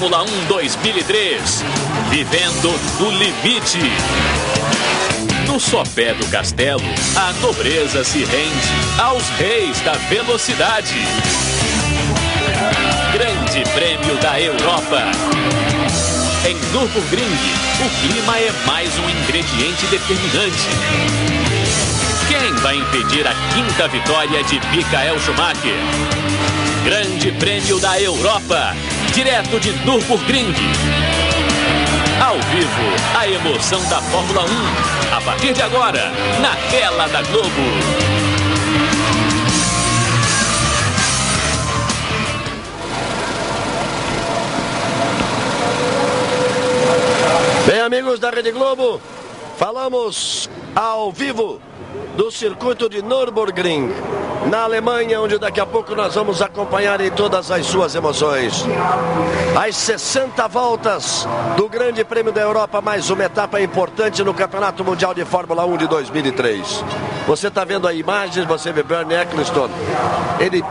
Fórmula 1 2003. Vivendo no limite. No sopé do castelo, a nobreza se rende aos reis da velocidade. Grande Prêmio da Europa. Em Nürburgring, o clima é mais um ingrediente determinante. Quem vai impedir a quinta vitória de Michael Schumacher? Grande Prêmio da Europa, direto de Nürburgring. Ao vivo, a emoção da Fórmula 1. A partir de agora, na tela da Globo. Bem, amigos da Rede Globo, falamos ao vivo do circuito de Nürburgring, na Alemanha, onde daqui a pouco nós vamos acompanhar em todas as suas emoções. As 60 voltas do Grande Prêmio da Europa, mais uma etapa importante no Campeonato Mundial de Fórmula 1 de 2003. Você está vendo aí imagens, você vê Bernie Ecclestone. Ele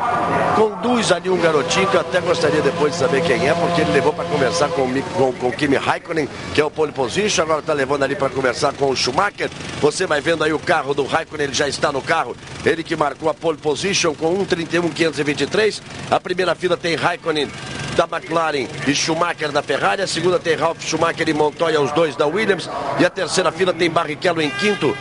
conduz ali um garotinho que eu até gostaria depois de saber quem é, porque ele levou para conversar com Kimi Raikkonen, que é o pole position, agora está levando ali para conversar com o Schumacher. Você vai vendo aí o carro do Raikkonen, ele já está no carro, ele que marcou a pole position com 1:31.523. A primeira fila tem Raikkonen da McLaren e Schumacher da Ferrari, a segunda tem Ralf Schumacher e Montoya, os dois da Williams, e a terceira fila tem Barrichello em quinto,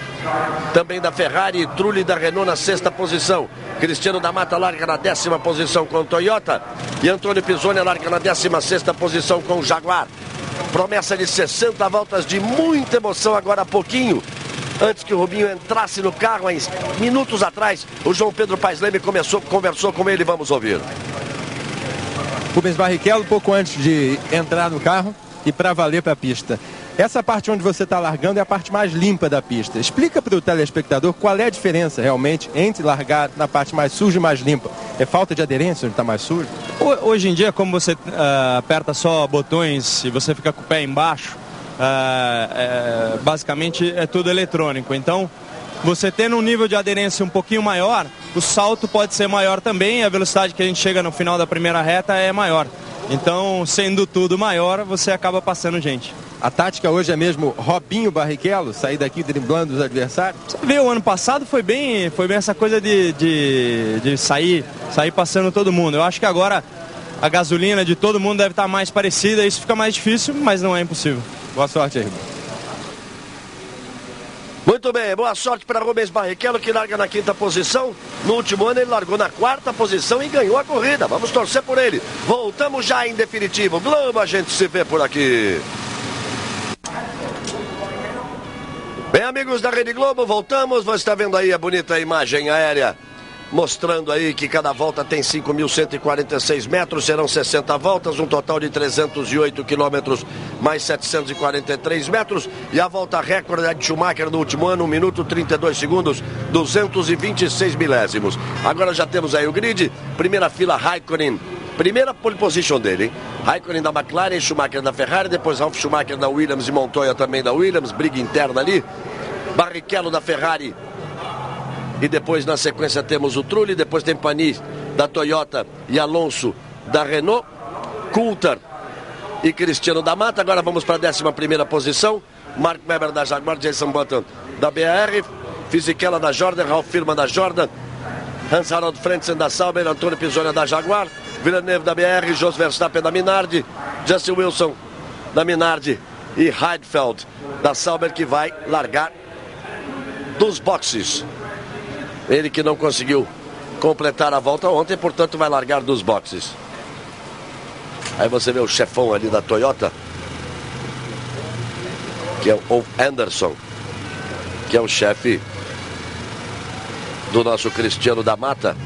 também da Ferrari, e Trulli da Renault na sexta posição. Cristiano da Mata larga na 10ª posição com o Toyota, e Antônio Pisoni larga na 16ª posição com o Jaguar. Promessa de 60 voltas de muita emoção agora há pouquinho. Antes que o Rubinho entrasse no carro, minutos atrás, o João Pedro Paes Leme conversou com ele, vamos ouvir. Rubens Barrichello, pouco antes de entrar no carro e para valer para a pista. Essa parte onde você está largando é a parte mais limpa da pista. Explica para o telespectador qual é a diferença realmente entre largar na parte mais suja e mais limpa. É falta de aderência onde está mais sujo? Hoje em dia, como você aperta só botões e você fica com o pé embaixo, basicamente é tudo eletrônico. Então, você tendo um nível de aderência um pouquinho maior, o salto pode ser maior também, a velocidade que a gente chega no final da primeira reta é maior. Então, sendo tudo maior, você acaba passando gente. A tática hoje é mesmo Robinho Barrichello, sair daqui driblando os adversários? Você vê, o ano passado foi bem essa coisa de sair passando todo mundo. Eu acho que agora a gasolina de todo mundo deve estar mais parecida, isso fica mais difícil, mas não é impossível. Boa sorte aí. Muito bem, boa sorte para Rubens Barrichello, que larga na 5ª posição. No último ano ele largou na 4ª posição e ganhou a corrida. Vamos torcer por ele. Voltamos já em definitivo. Globo, a gente se vê por aqui. Bem, amigos da Rede Globo, voltamos. Você está vendo aí a bonita imagem aérea, mostrando aí que cada volta tem 5.146 metros, serão 60 voltas, um total de 308 quilômetros, mais 743 metros. E a volta recorde de Schumacher no último ano, 1 minuto 32 segundos, 226 milésimos. Agora já temos aí o grid, primeira fila Raikkonen, primeira pole position dele, hein? Raikkonen da McLaren, Schumacher da Ferrari, depois Ralf Schumacher da Williams e Montoya também da Williams, briga interna ali. Barrichello da Ferrari. E depois na sequência temos o Trulli, depois tem Panis da Toyota e Alonso da Renault, Coulthard e Cristiano da Mata. Agora vamos para a 11ª posição, Mark Webber da Jaguar, Jason Button da BR, Fisichella da Jordan, Ralf Firma da Jordan, Hans-Harald Frentzen da Sauber, Antônio Pisoni da Jaguar, Villeneuve da BR, Jos Verstappen da Minardi, Justin Wilson da Minardi e Heidfeld da Sauber, que vai largar dos boxes. Ele que não conseguiu completar a volta ontem, portanto vai largar dos boxes. Aí você vê o chefão ali da Toyota, que é o Anderson, que é o chefe do nosso Cristiano da Mata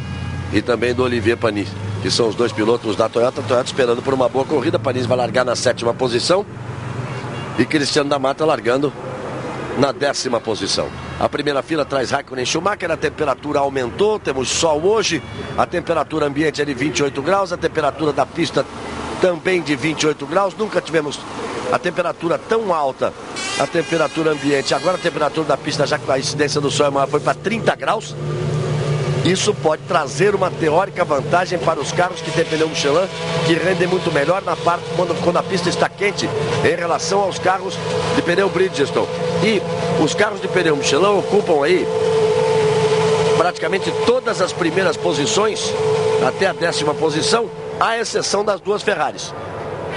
e também do Olivier Panis, que são os dois pilotos da Toyota. A Toyota esperando por uma boa corrida. Panis vai largar na 7ª posição e Cristiano da Mata largando na 10ª posição. A primeira fila traz Raikkonen e Schumacher. A temperatura aumentou, temos sol hoje. A temperatura ambiente é de 28 graus, a temperatura da pista também de 28 graus. Nunca tivemos a temperatura tão alta, a temperatura ambiente. Agora a temperatura da pista, já com a incidência do sol é maior, foi para 30 graus. Isso pode trazer uma teórica vantagem para os carros que têm pneu Michelin, que rendem muito melhor na parte quando a pista está quente, em relação aos carros de pneu Bridgestone. E os carros de pneu Michelin ocupam aí praticamente todas as primeiras posições, até a 10ª posição, à exceção das duas Ferraris.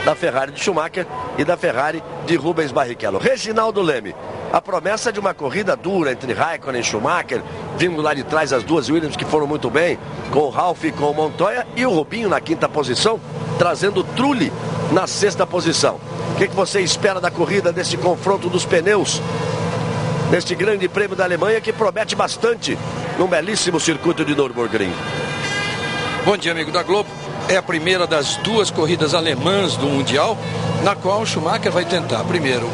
Da Ferrari de Schumacher e da Ferrari de Rubens Barrichello. Reginaldo Leme, a promessa de uma corrida dura entre Raikkonen e Schumacher, vindo lá de trás as duas Williams que foram muito bem, com o Ralf e com o Montoya, e o Rubinho na 5ª posição, trazendo o Trulli na 6ª posição. O que você espera da corrida, desse confronto dos pneus, neste grande prêmio da Alemanha, que promete bastante num belíssimo circuito de Nürburgring? Bom dia, amigo da Globo. É a primeira das duas corridas alemãs do Mundial, na qual o Schumacher vai tentar, primeiro,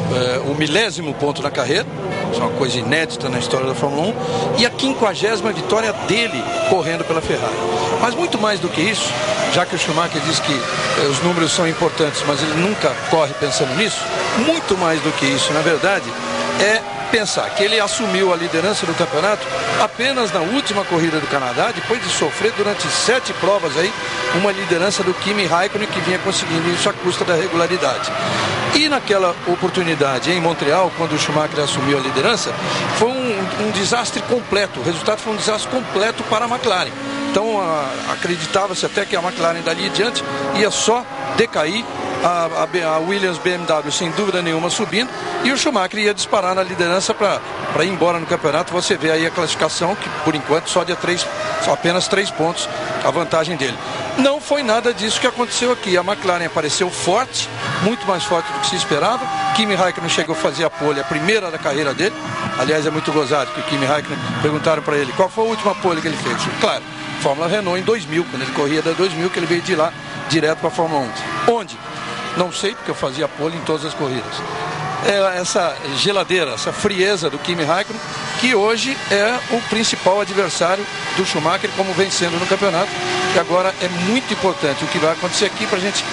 o 1000º ponto na carreira, isso é uma coisa inédita na história da Fórmula 1, e a 50ª vitória dele correndo pela Ferrari. Mas muito mais do que isso, já que o Schumacher diz que os números são importantes, mas ele nunca corre pensando nisso, muito mais do que isso, na verdade, é pensar que ele assumiu a liderança do campeonato apenas na última corrida do Canadá, depois de sofrer durante 7 provas aí uma liderança do Kimi Raikkonen, que vinha conseguindo isso à custa da regularidade. E naquela oportunidade em Montreal, quando o Schumacher assumiu a liderança, foi um desastre completo. O resultado foi um desastre completo para a McLaren. Então acreditava-se até que a McLaren dali adiante ia só decair, a Williams BMW sem dúvida nenhuma subindo, e o Schumacher ia disparar na liderança para ir embora no campeonato. Você vê aí a classificação, que por enquanto só apenas 3 pontos a vantagem dele. Não foi nada disso que aconteceu aqui. A McLaren apareceu forte, muito mais forte do que se esperava. Kimi Raikkonen chegou a fazer a pole, a primeira da carreira dele. Aliás, é muito gozado, que o Kimi Raikkonen, perguntaram para ele qual foi a última pole que ele fez. Claro, Fórmula Renault em 2000, quando ele corria da 2000, que ele veio de lá direto para a Fórmula 1. Onde? Não sei, porque eu fazia pole em todas as corridas. É essa geladeira, essa frieza do Kimi Raikkonen, que hoje é o principal adversário do Schumacher, como vem sendo no campeonato. E agora é muito importante o que vai acontecer aqui para a gente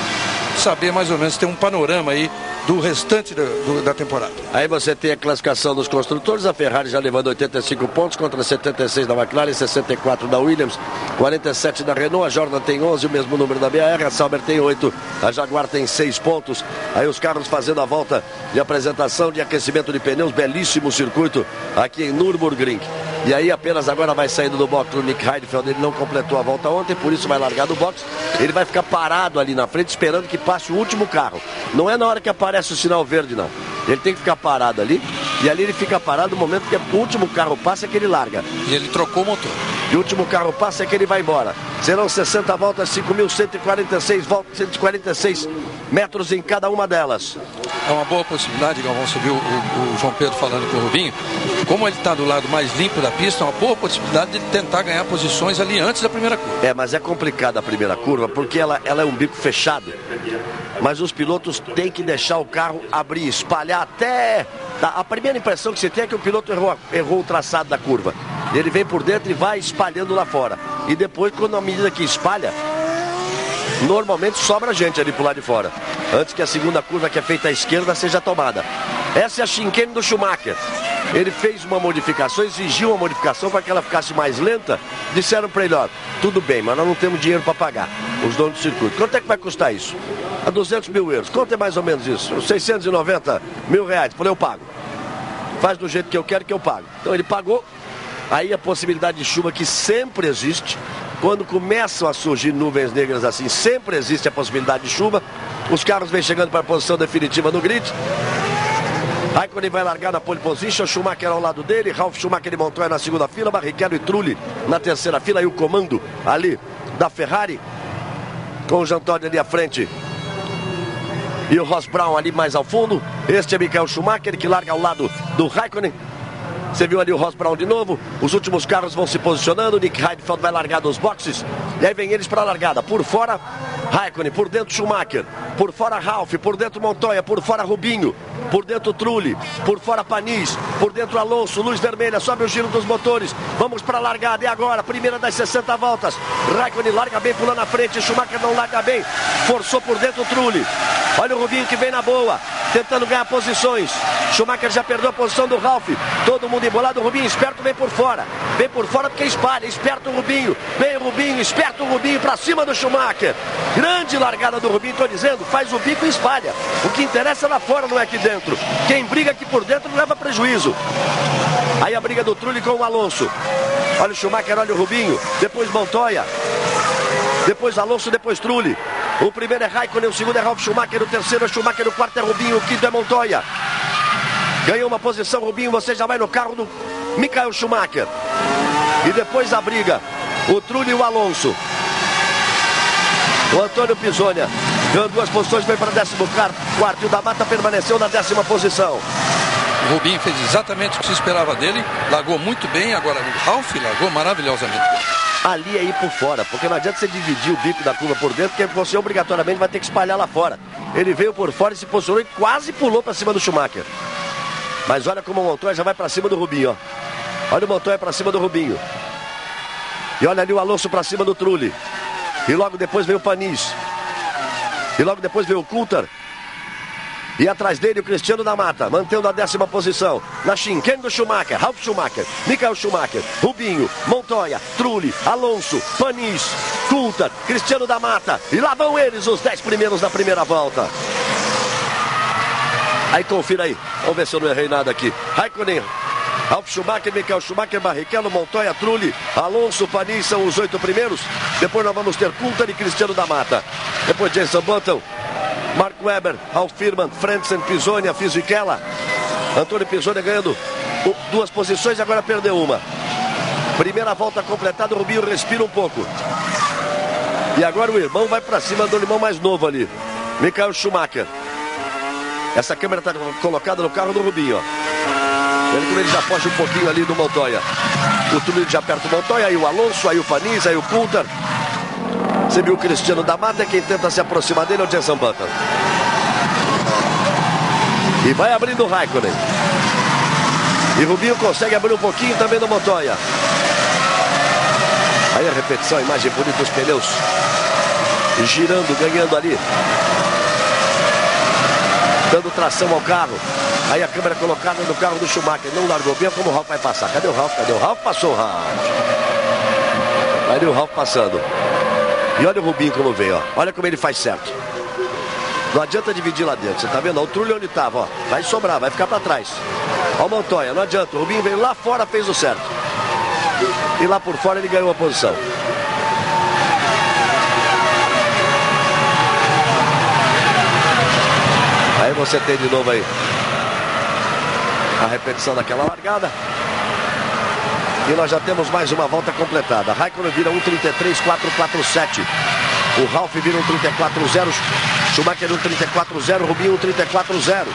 saber mais ou menos, ter um panorama aí do restante da temporada. Aí você tem a classificação dos construtores, a Ferrari já levando 85 pontos contra 76 da McLaren, 64 da Williams, 47 da Renault, a Jordan tem 11, o mesmo número da BR, a Sauber tem 8, a Jaguar tem 6 pontos. Aí os carros fazendo a volta de apresentação de aquecimento de pneus, belíssimo circuito aqui em Nürburgring. E aí apenas agora vai saindo do box o Nick Heidfeld, ele não completou a volta ontem, por isso vai largar do box. Ele vai ficar parado ali na frente esperando que passe o último carro. Não é na hora que aparece o sinal verde, não. Ele tem que ficar parado ali, e ali ele fica parado no momento que o último carro passa, é que ele larga. E ele trocou o motor. E o último carro passa, é que ele vai embora. Serão 60 voltas, 5.146 voltas, 146 metros em cada uma delas. É uma boa possibilidade, Galvão, você viu o João Pedro falando com o Rubinho, como ele está do lado mais limpo da pista, é uma boa possibilidade de tentar ganhar posições ali antes da primeira curva. É, mas é complicada a primeira curva, porque ela é um bico fechado. Mas os pilotos têm que deixar o carro abrir, espalhar até... A primeira impressão que você tem é que o piloto errou o traçado da curva. Ele vem por dentro e vai espalhando lá fora. E depois, quando à medida que espalha, normalmente sobra gente ali pro lado de fora, antes que a segunda curva, que é feita à esquerda, seja tomada. Essa é a chicane do Schumacher. Ele fez uma modificação, exigiu uma modificação para que ela ficasse mais lenta. Disseram para ele, ó, tudo bem, mas nós não temos dinheiro para pagar, os donos do circuito. Quanto é que vai custar isso? A 200 mil euros. Quanto é mais ou menos isso? 690 mil reais. Falei, eu pago. Faz do jeito que eu quero, que eu pago. Então ele pagou. Aí a possibilidade de chuva, que sempre existe. Quando começam a surgir nuvens negras assim, sempre existe a possibilidade de chuva. Os carros vêm chegando para a posição definitiva no grid. Aí quando ele vai largar na pole position, Schumacher ao lado dele, Ralf Schumacher e Montoya na segunda fila, Barrichello e Trulli na terceira fila, e o comando ali da Ferrari, com o Jean Todt ali à frente e o Ross Brown ali mais ao fundo. Este é Michael Schumacher, que larga ao lado do Raikkonen. Você viu ali o Ross Brown de novo. Os últimos carros vão se posicionando. Nick Heidfeld vai largar dos boxes. E aí vem eles para a largada. Por fora, Raikkonen. Por dentro, Schumacher. Por fora, Ralf. Por dentro, Montoya. Por fora, Rubinho. Por dentro, Trulli. Por fora, Panis. Por dentro, Alonso. Luz vermelha. Sobe o giro dos motores. Vamos para a largada. E agora, primeira das 60 voltas. Raikkonen larga bem, pulando na frente. Schumacher não larga bem. Forçou por dentro o Trulli. Olha o Rubinho que vem na boa. tentando ganhar posições. Schumacher já perdeu a posição do Ralf. Todo mundo embolado, o Rubinho esperto vem por fora. Vem por fora porque espalha, esperto o Rubinho. Vem o Rubinho, esperto o Rubinho pra cima do Schumacher. Grande largada do Rubinho, tô dizendo, faz o bico e espalha. O que interessa é lá fora, não é aqui dentro. Quem briga aqui por dentro não leva prejuízo. Aí a briga do Trulli com o Alonso. Olha o Schumacher, olha o Rubinho. Depois Montoya. Depois Alonso, depois Trulli. O primeiro é Raikkonen, o segundo é Ralf Schumacher, o terceiro é Schumacher, o quarto é Rubinho, o quinto é Montoya. Ganhou uma posição, Rubinho, você já vai no carro do Michael Schumacher. E depois a briga, o Trulli e o Alonso. O Antônio Pisonia ganhou 2 posições, foi para 14º e o da Mata permaneceu na 10ª posição. O Rubinho fez exatamente o que se esperava dele, largou muito bem, agora o Ralf largou maravilhosamente bem. Ali é ir por fora, porque não adianta você dividir o bico da curva por dentro, porque você obrigatoriamente vai ter que espalhar lá fora. Ele veio por fora e se posicionou e quase pulou para cima do Schumacher. Mas olha como o Montoya já vai para cima do Rubinho, ó. Olha o Montoya para cima do Rubinho. E olha ali o Alonso para cima do Trulli. E logo depois veio o Panis. E logo depois veio o Coulthard. E atrás dele o Cristiano da Mata, mantendo a 10ª posição. Na chinquene do Schumacher, Ralf Schumacher, Michael Schumacher, Rubinho, Montoya, Trulli, Alonso, Panis, Coulthard, Cristiano da Mata. E lá vão eles, os 10 primeiros da primeira volta. Aí confira aí, vamos ver se eu não errei nada aqui. Raikkonen, Ralf Schumacher, Michael Schumacher, Barrichello, Montoya, Trulli, Alonso, Panis são os 8 primeiros. Depois nós vamos ter Coulthard e Cristiano da Mata. Depois Jenson Button, Mark Webber, Ralf Firman, Frentzen, Pisonia, Fisichella. Antônio Pisonia ganhando 2 posições e agora perdeu uma. Primeira volta completada, o Rubinho respira um pouco. E agora o irmão vai para cima do irmão mais novo ali, Michael Schumacher. Essa câmera está colocada no carro do Rubinho, ó. Ele já foge um pouquinho ali do Montoya. O Trulli já perto do Montoya, aí o Alonso, aí o Panis, aí o Coulthard. Você viu o Cristiano da Mata, quem tenta se aproximar dele é o Jenson Button. E vai abrindo o Raikkonen. E Rubinho consegue abrir um pouquinho também no Montoya. Aí a repetição, a imagem bonita dos pneus girando, ganhando ali, dando tração ao carro. Aí a câmera colocada no carro do Schumacher. Não largou bem, como o Ralf vai passar. Cadê o Ralf? Cadê o Ralf? Passou o Ralf. Ali o Ralf passando. E olha o Rubinho como veio, ó. Olha como ele faz certo. Não adianta dividir lá dentro, você tá vendo? O Trulli onde tava, ó. Vai sobrar, vai ficar pra trás. Ó o Montoya, não adianta. O Rubinho veio lá fora, fez o certo. E lá por fora ele ganhou a posição. Aí você tem de novo aí a repetição daquela largada. E nós já temos mais uma volta completada. Raikkonen vira 1:33.447. O Ralf vira 1:34.0. Schumacher 1:34.0. Rubinho 1:34.0.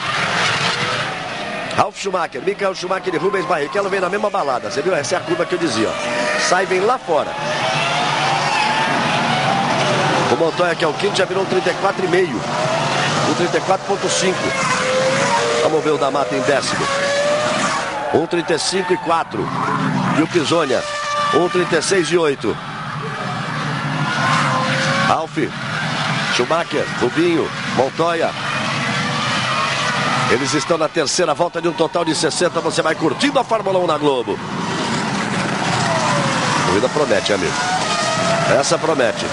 Ralf Schumacher, Michael Schumacher e Rubens Barrichello vem na mesma balada. Você viu? Essa é a curva que eu dizia, ó. Sai, vem lá fora. O Montoya, que é o quinto, já virou 1:34.5. 1:34.5. Vamos ver o da Mata em 10º. 1:35.4. E o Pisonia, 1:36.8. Ralf, Schumacher, Rubinho, Montoya. Eles estão na 3ª volta de um total de 60. Você vai curtindo a Fórmula 1 na Globo. A corrida promete, amigo. Essa promete.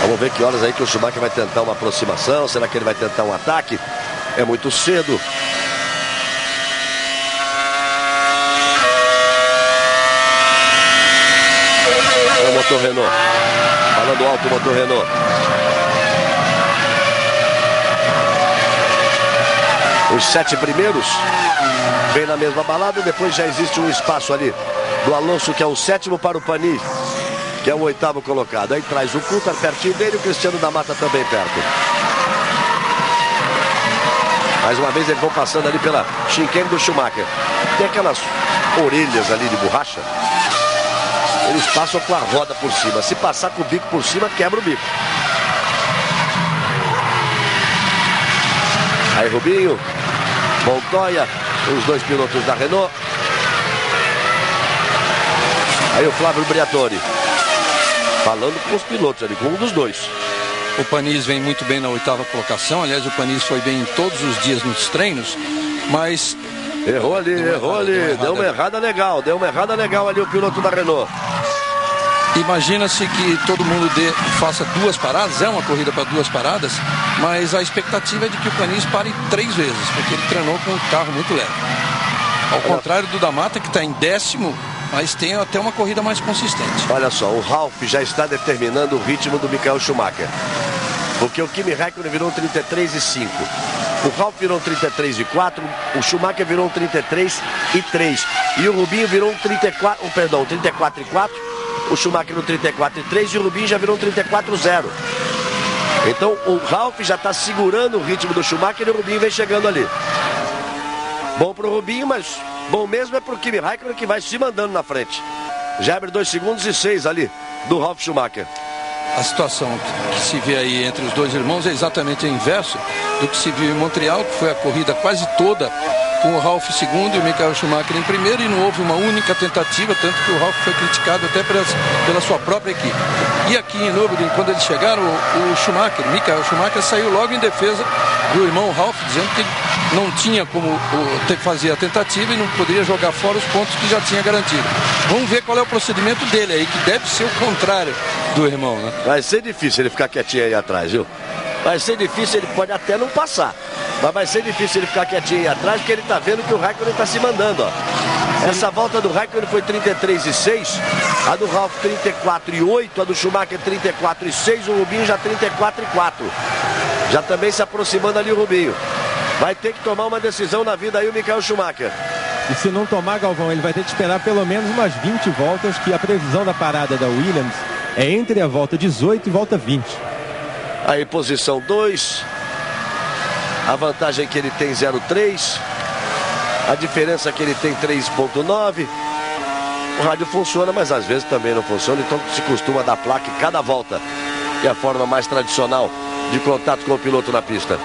Vamos ver que horas aí que o Schumacher vai tentar uma aproximação. Será que ele vai tentar um ataque? É muito cedo. Olha o motor Renault. Falando alto o motor Renault. Os 7 primeiros vem na mesma balada. Depois já existe um espaço ali do Alonso, que é o 7º, para o Panis, que é o 8º colocado. Aí traz o Coulthard pertinho dele e o Cristiano da Mata também perto. Mais uma vez eles vão passando ali pela chicane do Schumacher. Tem aquelas orelhas ali de borracha. Eles passam com a roda por cima. Se passar com o bico por cima, quebra o bico. Aí Rubinho, Montoya, os 2 pilotos da Renault. Aí o Flávio Briatore falando com os pilotos ali, com um dos 2. O Panis vem muito bem na 8ª colocação. Aliás, o Panis foi bem todos os dias nos treinos, mas... Errou ali. Deu uma errada legal ali o piloto da Renault. Imagina-se que todo mundo faça 2 paradas, é uma corrida para 2 paradas, mas a expectativa é de que o Panis pare 3 vezes, porque ele treinou com um carro muito leve. Ao contrário do da Mata, que está em 10º, mas tem até uma corrida mais consistente. Olha só, o Ralf já está determinando o ritmo do Michael Schumacher. Porque o Kimi Räikkönen virou um 33,5. O Ralf virou um 33,4. O Schumacher virou um 33,3. E o Rubinho virou um 34,4. O Schumacher no 34,3 e o Rubinho já virou um 34,0. Então o Ralf já está segurando o ritmo do Schumacher e o Rubinho vem chegando ali. Bom para o Rubinho, mas bom mesmo é para o Kimi Räikkönen, que vai se mandando na frente. Já abre 2 segundos e 6 ali do Ralf Schumacher. A situação que se vê aí entre os dois irmãos é exatamente o inverso do que se viu em Montreal, que foi a corrida quase toda com o Ralf segundo e o Michael Schumacher em primeiro, e não houve uma única tentativa, tanto que o Ralf foi criticado até pela sua própria equipe. E aqui em Nürburgring, quando eles chegaram, o Michael Schumacher saiu logo em defesa do irmão Ralf, dizendo que não tinha como fazer a tentativa e não poderia jogar fora os pontos que já tinha garantido. Vamos ver qual é o procedimento dele aí, que deve ser o contrário do irmão, né? Vai ser difícil ele ficar quietinho aí atrás, viu? Vai ser difícil, ele pode até não passar, mas vai ser difícil ele ficar quietinho aí atrás, porque ele tá vendo que o Räikkönen tá se mandando, ó. Essa volta do Räikkönen foi 33,6, a do Ralf 34,8, a do Schumacher 34,6, o Rubinho já 34,4. Já também se aproximando ali o Rubinho. Vai ter que tomar uma decisão na vida aí o Michael Schumacher. E se não tomar, Galvão, ele vai ter que esperar pelo menos umas 20 voltas, que a previsão da parada da Williams é entre a volta 18 e volta 20. Aí posição 2. A vantagem que ele tem 0,3. A diferença que ele tem 3,9. O rádio funciona, mas às vezes também não funciona. Então se costuma dar placa em cada volta, que é a forma mais tradicional de contato com o piloto na pista.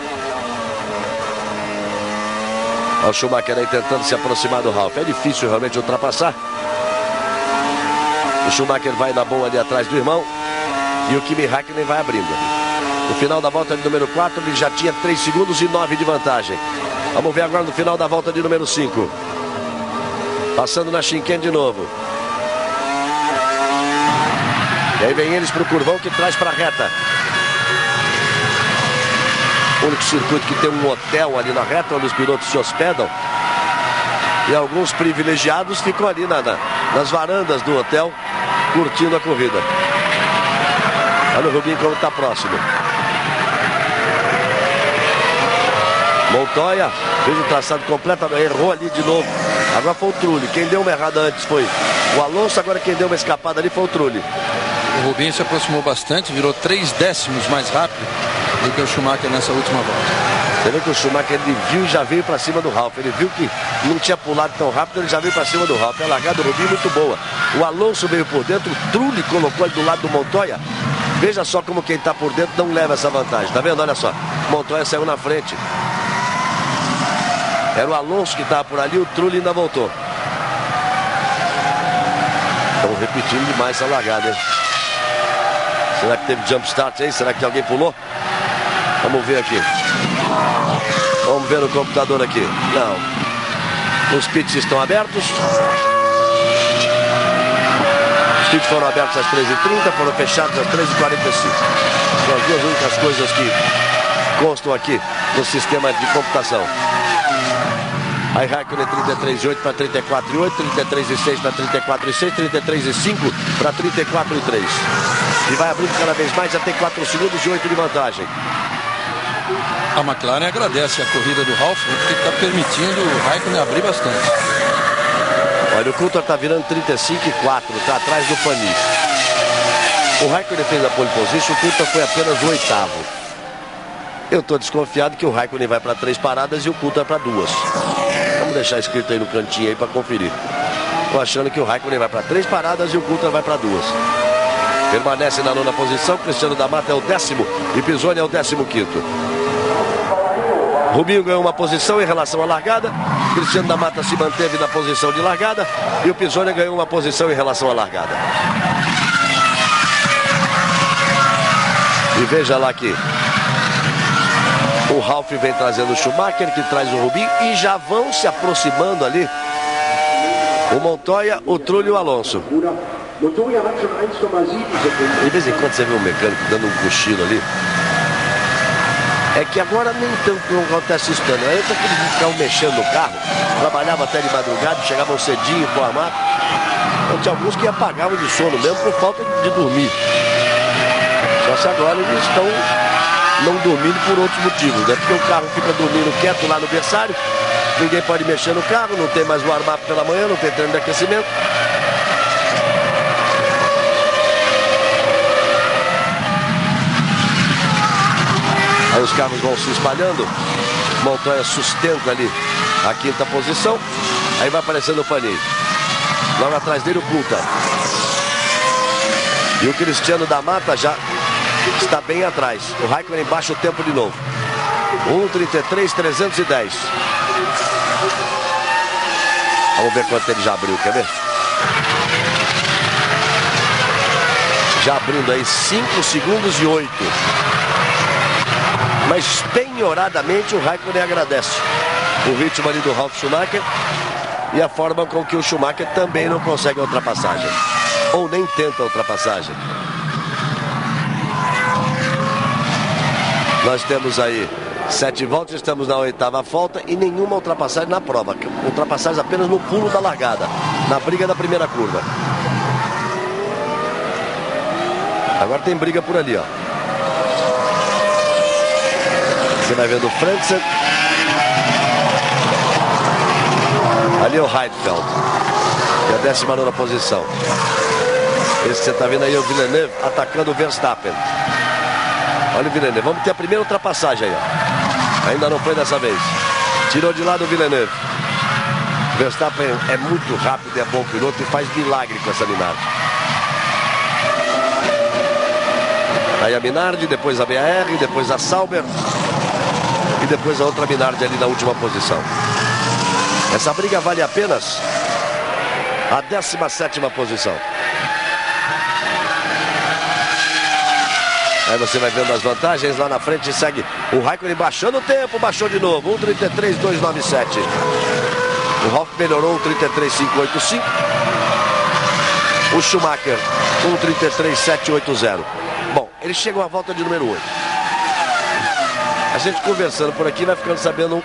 O Schumacher aí tentando se aproximar do Ralf. É difícil realmente ultrapassar. O Schumacher vai na boa ali atrás do irmão. E o Kimi Räikkönen vai abrindo. No final da volta de número 4, ele já tinha 3 segundos e 9 de vantagem. Vamos ver agora no final da volta de número 5. Passando na chicane de novo. E aí vem eles para o curvão que traz para a reta. O único circuito que tem um hotel ali na reta, onde os pilotos se hospedam. E alguns privilegiados ficam ali nas varandas do hotel, curtindo a corrida. Olha o Rubinho como está próximo. Montoya fez o traçado completamente, errou ali de novo. Agora foi o Trulli. Quem deu uma errada antes foi o Alonso, agora quem deu uma escapada ali foi o Trulli. O Rubinho se aproximou bastante, virou 3 décimos mais rápido do que o Schumacher nessa última volta. Você vê que o Schumacher, ele viu e já veio para cima do Ralf. Ele viu que não tinha pulado tão rápido, ele já veio para cima do Ralf. A largada do Rubinho muito boa. O Alonso veio por dentro, o Trulli colocou ele do lado do Montoya. Veja só como quem está por dentro não leva essa vantagem. Tá vendo? Olha só. Montoya saiu na frente. Era o Alonso que estava por ali, o Trulli ainda voltou. Estão repetindo demais essa largada, hein? Será que teve jump start aí? Será que alguém pulou? Vamos ver aqui. Vamos ver no computador aqui. Não. Os pits estão abertos. Os pits foram abertos às 13h30, foram fechados às 13h45. São as duas únicas coisas que constam aqui no sistema de computação. Aí Räikkönen 33,8 para 34,8, 33,6 para 34,6, 33,5 para 34,3. E vai abrindo cada vez mais, já tem 4 segundos e 8 de vantagem. A McLaren agradece a corrida do Ralf, porque está permitindo o Räikkönen abrir bastante. Olha, o Coulthard está virando 35,4, está atrás do Panis. O Räikkönen fez a pole position, o Coulthard foi apenas o 8º. Eu estou desconfiado que o Räikkönen vai para 3 paradas e o Coulthard para 2. Vamos deixar escrito aí no cantinho aí para conferir. Estou achando que o Räikkönen vai para 3 paradas e o Coulthard vai para 2. Permanece na 9ª posição, Cristiano da Mata é o 10º e Pisoni é o 15º. Rubinho ganhou uma posição em relação à largada, Cristiano da Mata se manteve na posição de largada e o Pisoni ganhou uma posição em relação à largada. E veja lá que o Ralf vem trazendo o Schumacher, que traz o Rubinho, e já vão se aproximando ali o Montoya, o Trulli e o Alonso. De vez em quando você vê um mecânico dando um cochilo ali. É que agora nem tanto não acontece isso tanto. Antes aqueles que ficavam mexendo no carro, trabalhavam até de madrugada, chegavam cedinho pro armado. Então tinha alguns que apagavam de sono mesmo por falta de dormir. Só se agora eles estão não dormindo por outros motivos, né? Porque o carro fica dormindo quieto lá no berçário, ninguém pode mexer no carro, não tem mais warm-up pela manhã, não tem treino de aquecimento. Aí os carros vão se espalhando. Montoya sustenta ali a quinta posição. Aí vai aparecendo o Panis. Logo atrás dele o Coulthard. E o Cristiano da Mata já está bem atrás. O Raikkonen baixa o tempo de novo. 1:33.310. Vamos ver quanto ele já abriu, quer ver? Já abrindo aí 5 segundos e 8. Mas penhoradamente o Raikkonen agradece o ritmo ali do Ralf Schumacher e a forma com que o Schumacher também não consegue a ultrapassagem. Ou nem tenta a ultrapassagem. Nós temos aí 7 voltas, estamos na 8ª volta e nenhuma ultrapassagem na prova. Ultrapassagem apenas no pulo da largada, na briga da primeira curva. Agora tem briga por ali, ó. Você vai vendo o Frentzen. Ali é o Heidfeld, que é a 19ª posição. Esse que você está vendo aí é o Villeneuve atacando o Verstappen. Olha o Villeneuve. Vamos ter a primeira ultrapassagem aí, ó. Ainda não foi dessa vez. Tirou de lado o Villeneuve. O Verstappen é muito rápido, é bom piloto e faz milagre com essa Minardi. Aí a Minardi, depois a BAR, depois a Sauber. E depois a outra Minardi ali na última posição. Essa briga vale apenas a 17ª posição. Aí você vai vendo as vantagens lá na frente. Segue o Raikkonen baixando o tempo. Baixou de novo, 1:33.297. O Ralf melhorou, 1:33.585. O Schumacher, 1:33.780. Bom, eles chegam à volta de número 8. A gente conversando por aqui vai ficando sabendo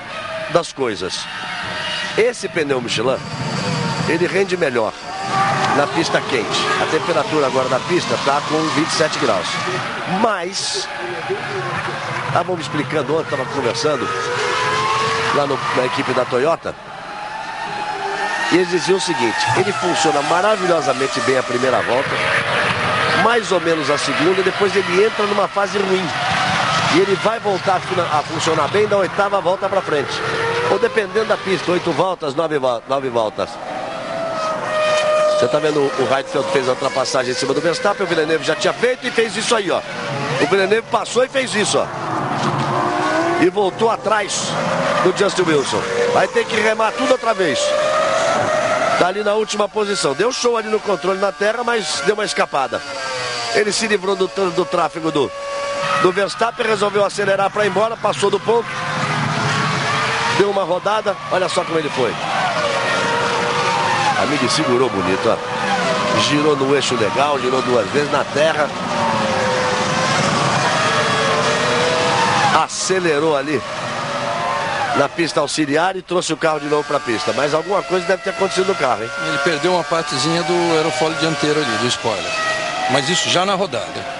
das coisas. Esse pneu Michelin, ele rende melhor na pista quente. A temperatura agora da pista está com 27 graus. Mas, estávamos explicando ontem, estava conversando lá na equipe da Toyota. E eles diziam o seguinte: ele funciona maravilhosamente bem a primeira volta, mais ou menos a segunda, e depois ele entra numa fase ruim. E ele vai voltar a funcionar bem da 8ª volta para frente. Ou dependendo da pista, 8 voltas, 9 voltas. Você está vendo o Heidfeld fez a ultrapassagem em cima do Verstappen, o Villeneuve já tinha feito e fez isso aí, ó. O Villeneuve passou e fez isso, ó. E voltou atrás do Justin Wilson. Vai ter que remar tudo outra vez. Tá ali na última posição. Deu show ali no controle na terra, mas deu uma escapada. Ele se livrou do tráfego do Verstappen, resolveu acelerar para ir embora, passou do ponto. Deu uma rodada, olha só como ele foi. A Mini segurou bonito, ó. Girou no eixo legal, girou 2 vezes na terra. Acelerou ali na pista auxiliar e trouxe o carro de novo para a pista. Mas alguma coisa deve ter acontecido no carro, hein? Ele perdeu uma partezinha do aerofólio dianteiro ali, do spoiler. Mas isso já na rodada.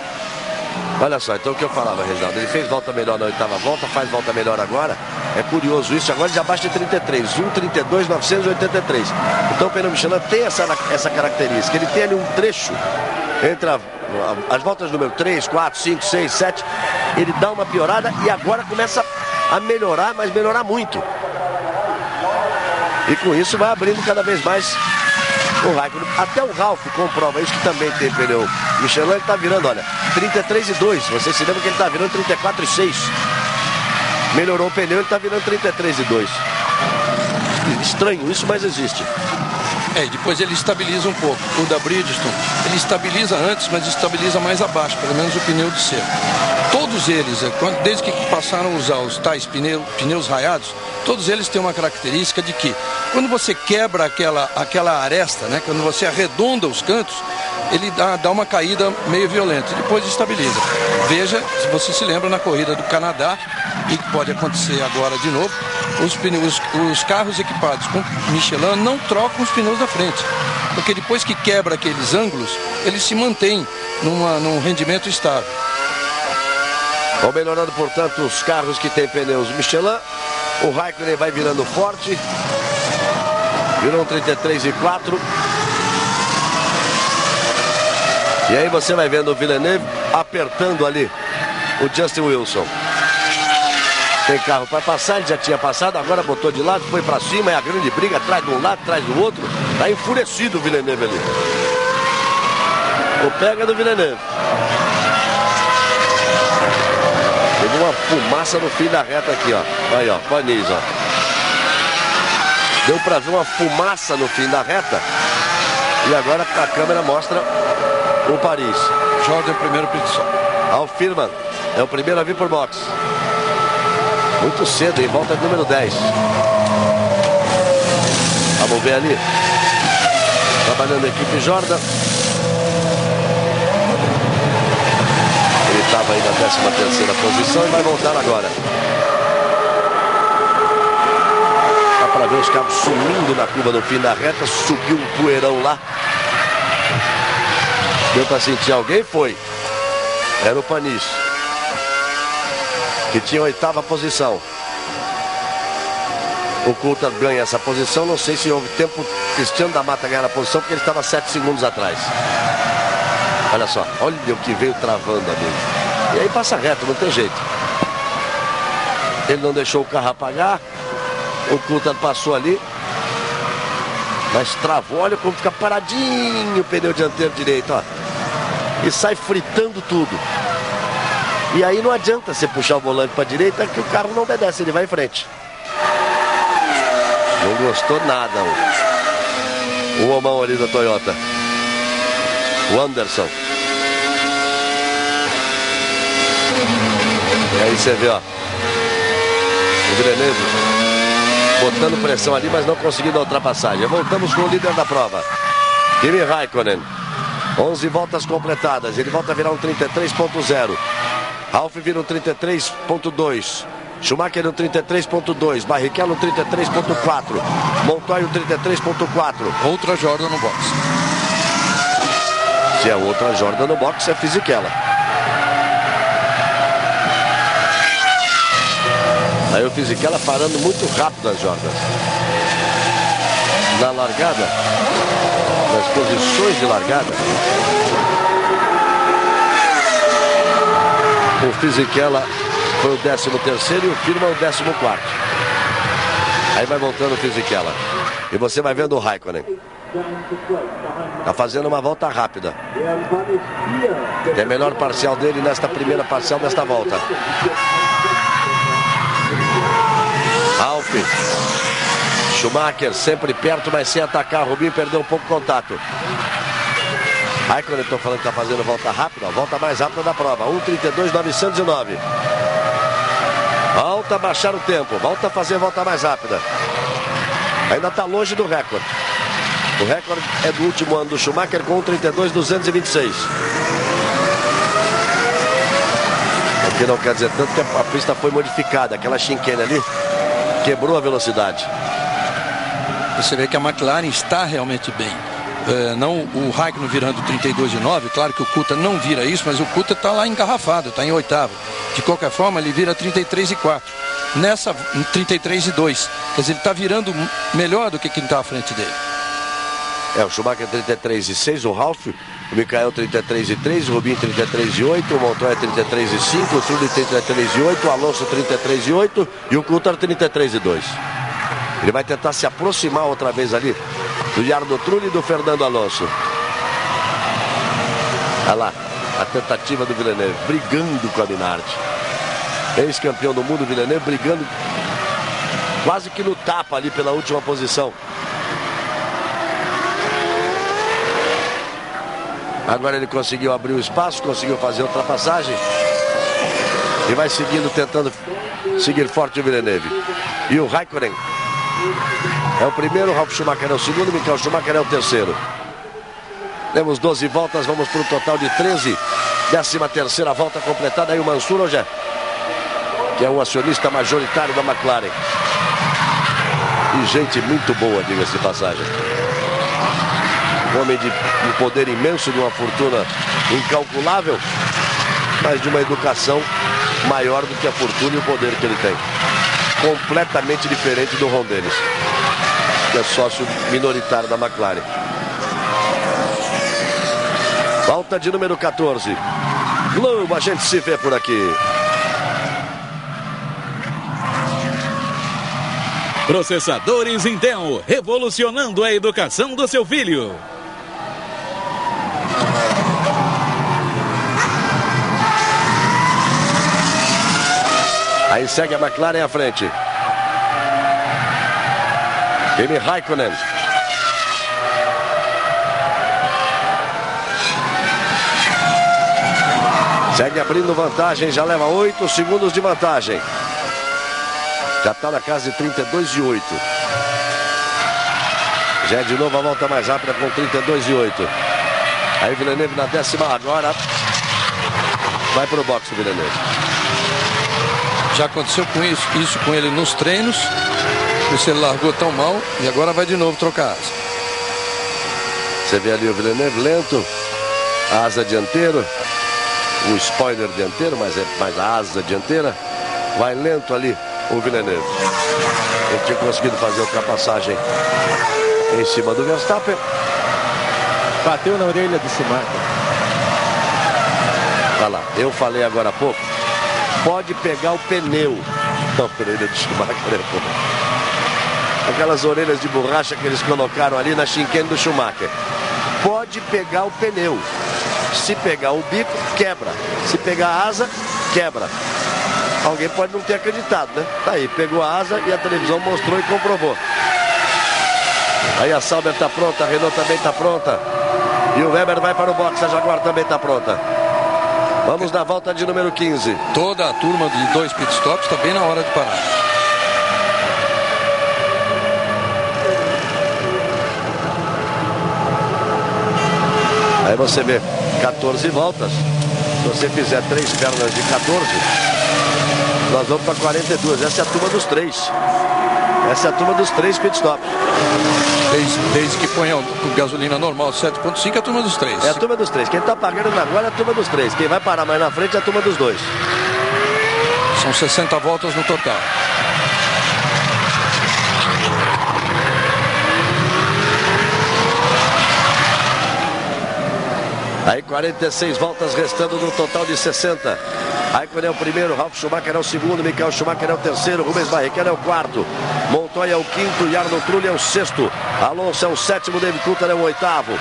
Olha só, então o que eu falava, Reginaldo, ele fez volta melhor na 8ª volta, faz volta melhor agora. É curioso isso, agora ele já baixa de 33, 1:32.983. Então o pneu Michelin tem essa característica, ele tem ali um trecho entre as voltas número 3, 4, 5, 6, 7, ele dá uma piorada e agora começa a melhorar, mas melhorar muito. E com isso vai abrindo cada vez mais o Raikkonen. Até o Ralf comprova isso, que também tem pneu Michelin, ele está virando, olha, 33,2. Você se lembra que ele está virando 34,6. Melhorou o pneu, ele está virando 33,2. Estranho isso, mas existe. E depois ele estabiliza um pouco. O da Bridgestone, ele estabiliza antes, mas estabiliza mais abaixo, pelo menos o pneu de seco. todos eles, desde que passaram a usar os tais pneus raiados, todos eles têm uma característica de que quando você quebra aquela aresta, né, quando você arredonda os cantos, ele dá uma caída meio violenta, depois estabiliza. Veja, se você se lembra, na corrida do Canadá, e que pode acontecer agora de novo, os carros equipados com Michelin não trocam os pneus da frente, porque depois que quebra aqueles ângulos, eles se mantêm num rendimento estável. Vão melhorando, portanto, os carros que têm pneus Michelin. O Raikkonen vai virando forte. Virou um 33,4. E aí você vai vendo o Villeneuve apertando ali o Justin Wilson. Tem carro para passar, ele já tinha passado, agora botou de lado, foi para cima, é a grande briga, atrás de um lado, atrás do outro. Tá enfurecido o Villeneuve ali. O pega do Villeneuve. Teve uma fumaça no fim da reta aqui, ó. Aí, ó, Panis, ó. Deu para ver uma fumaça no fim da reta. E agora a câmera mostra o Paris. Jordan é o primeiro pit stop. Al Firman é o primeiro a vir por box. Muito cedo, em volta número 10. Vamos ver ali. Trabalhando a equipe Jordan. Ele estava aí na 13ª posição e vai voltar agora. Dá para ver os carros sumindo na curva no fim da reta. Subiu um poeirão lá. Deu para sentir alguém? Foi. Era o Panis, que tinha a 8ª posição. O Coulthard ganha essa posição. Não sei se houve tempo Cristiano da Mata ganhar a posição, porque ele estava 7 segundos atrás. Olha só, olha o que veio travando ali. E aí passa reto, não tem jeito. Ele não deixou o carro apagar. O Coulthard passou ali, mas travou. Olha como fica paradinho o pneu dianteiro direito, ó. E sai fritando tudo. E aí não adianta você puxar o volante para a direita, que o carro não obedece, ele vai em frente. Não gostou nada o homão ali da Toyota, o Anderson. E aí você vê, ó, o Villeneuve botando pressão ali, mas não conseguindo a ultrapassagem. Voltamos com o líder da prova, Kimi Raikkonen. 11 voltas completadas, ele volta a virar um 33.0. Ralf vira um 33.2. Schumacher no 33.2. Barrichello no 33.4. Montoya no 33.4. Outra Jordan no box. Se é outra Jordan no box, é Fisichella. Aí o Fisichella parando muito rápido as Jordans. Na largada, nas posições de largada, o Fisichella foi o 13º e o Firman o 14º. Aí vai voltando o Fisichella. E você vai vendo o Raikkonen. Tá fazendo uma volta rápida. É a melhor parcial dele nesta primeira parcial desta volta. Ralf. Schumacher sempre perto, mas sem atacar. Rubinho perdeu um pouco o contato. Raikkonen, estou falando que está fazendo volta rápida, a volta mais rápida da prova, 1:32.909. Volta a baixar o tempo, volta a fazer volta mais rápida. Ainda está longe do recorde. O recorde é do último ano do Schumacher com 1:32.226. O que não quer dizer tanto que a pista foi modificada, aquela chicane ali quebrou a velocidade. Você vê que a McLaren está realmente bem. Não o Raikkonen virando 32,9, claro que o Coulthard não vira isso, mas o Coulthard está lá engarrafado, está em 8º. De qualquer forma, ele vira 33,4. Nessa, 33,2. Quer dizer, ele está virando melhor do que quem está à frente dele. O Schumacher 33,6, o Ralf, o Michael 33,3, o Rubinho 33,8, o Montoya 33,5, o Trulli 33,8, o Alonso 33,8 e o Coulthard 33,2. Ele vai tentar se aproximar outra vez ali do Jarno Trulli e do Fernando Alonso. Olha lá, a tentativa do Villeneuve, brigando com a Minardi. Ex-campeão do mundo, Villeneuve brigando quase que no tapa ali pela última posição. Agora ele conseguiu abrir o espaço, conseguiu fazer a ultrapassagem. E vai seguindo, tentando seguir forte o Villeneuve. E o Raikkonen é o primeiro, Ralf Schumacher é o segundo, Michael Schumacher é o terceiro. Temos 12 voltas, vamos para um total de 13. 13ª volta completada. Aí o Mansur hoje, que é o acionista majoritário da McLaren. E gente muito boa, diga-se de passagem. Um homem de um poder imenso, de uma fortuna incalculável, mas de uma educação maior do que a fortuna e o poder que ele tem. Completamente diferente do Ron Dennis, que é sócio minoritário da McLaren. Volta de número 14. Globo, a gente se vê por aqui. Processadores Intel, revolucionando a educação do seu filho. Aí segue a McLaren à frente. Kimi Raikkonen. Segue abrindo vantagem, já leva 8 segundos de vantagem. Já está na casa de 32,8. Já é de novo a volta mais rápida com 32,8. Aí Villeneuve na 10ª agora. Vai para o boxe o Villeneuve. Já aconteceu com isso com ele nos treinos. Por isso ele largou tão mal e agora vai de novo trocar asa. Você vê ali o Villeneuve lento. A asa dianteira. O spoiler dianteiro, mas é mais a asa dianteira. Vai lento ali o Villeneuve. Ele tinha conseguido fazer a ultrapassagem em cima do Verstappen. Bateu na orelha do Schumacher. Olha lá, eu falei agora há pouco. Pode pegar o pneu. Não, a orelha do Schumacher é pouco. Aquelas orelhas de borracha que eles colocaram ali na chicane do Schumacher. Pode pegar o pneu. Se pegar o bico, quebra. Se pegar a asa, quebra. Alguém pode não ter acreditado, né? Tá aí, pegou a asa e a televisão mostrou e comprovou. Aí a Sauber tá pronta, a Renault também tá pronta. E o Weber vai para o boxe, a Jaguar também tá pronta. Vamos na volta de número 15. Toda a turma de 2 pitstops está bem na hora de parar. Aí você vê 14 voltas. Se você fizer 3 pernas de 14, nós vamos para 42. Essa é a turma dos 3. Essa é a turma dos 3 pitstops. Desde que ponha gasolina normal 7.5 é a turma dos 3. É a turma dos 3. Quem está pagando agora é a turma dos 3. Quem vai parar mais na frente é a turma dos 2. São 60 voltas no total. Aí 46 voltas restando no total de 60. Raikkonen é o primeiro, Ralf Schumacher é o segundo, Michael Schumacher é o terceiro, Rubens Barrichello é o quarto, Montoya é o quinto, Jarno Trulli é o sexto, Alonso é o sétimo, David Coulthard é o oitavo,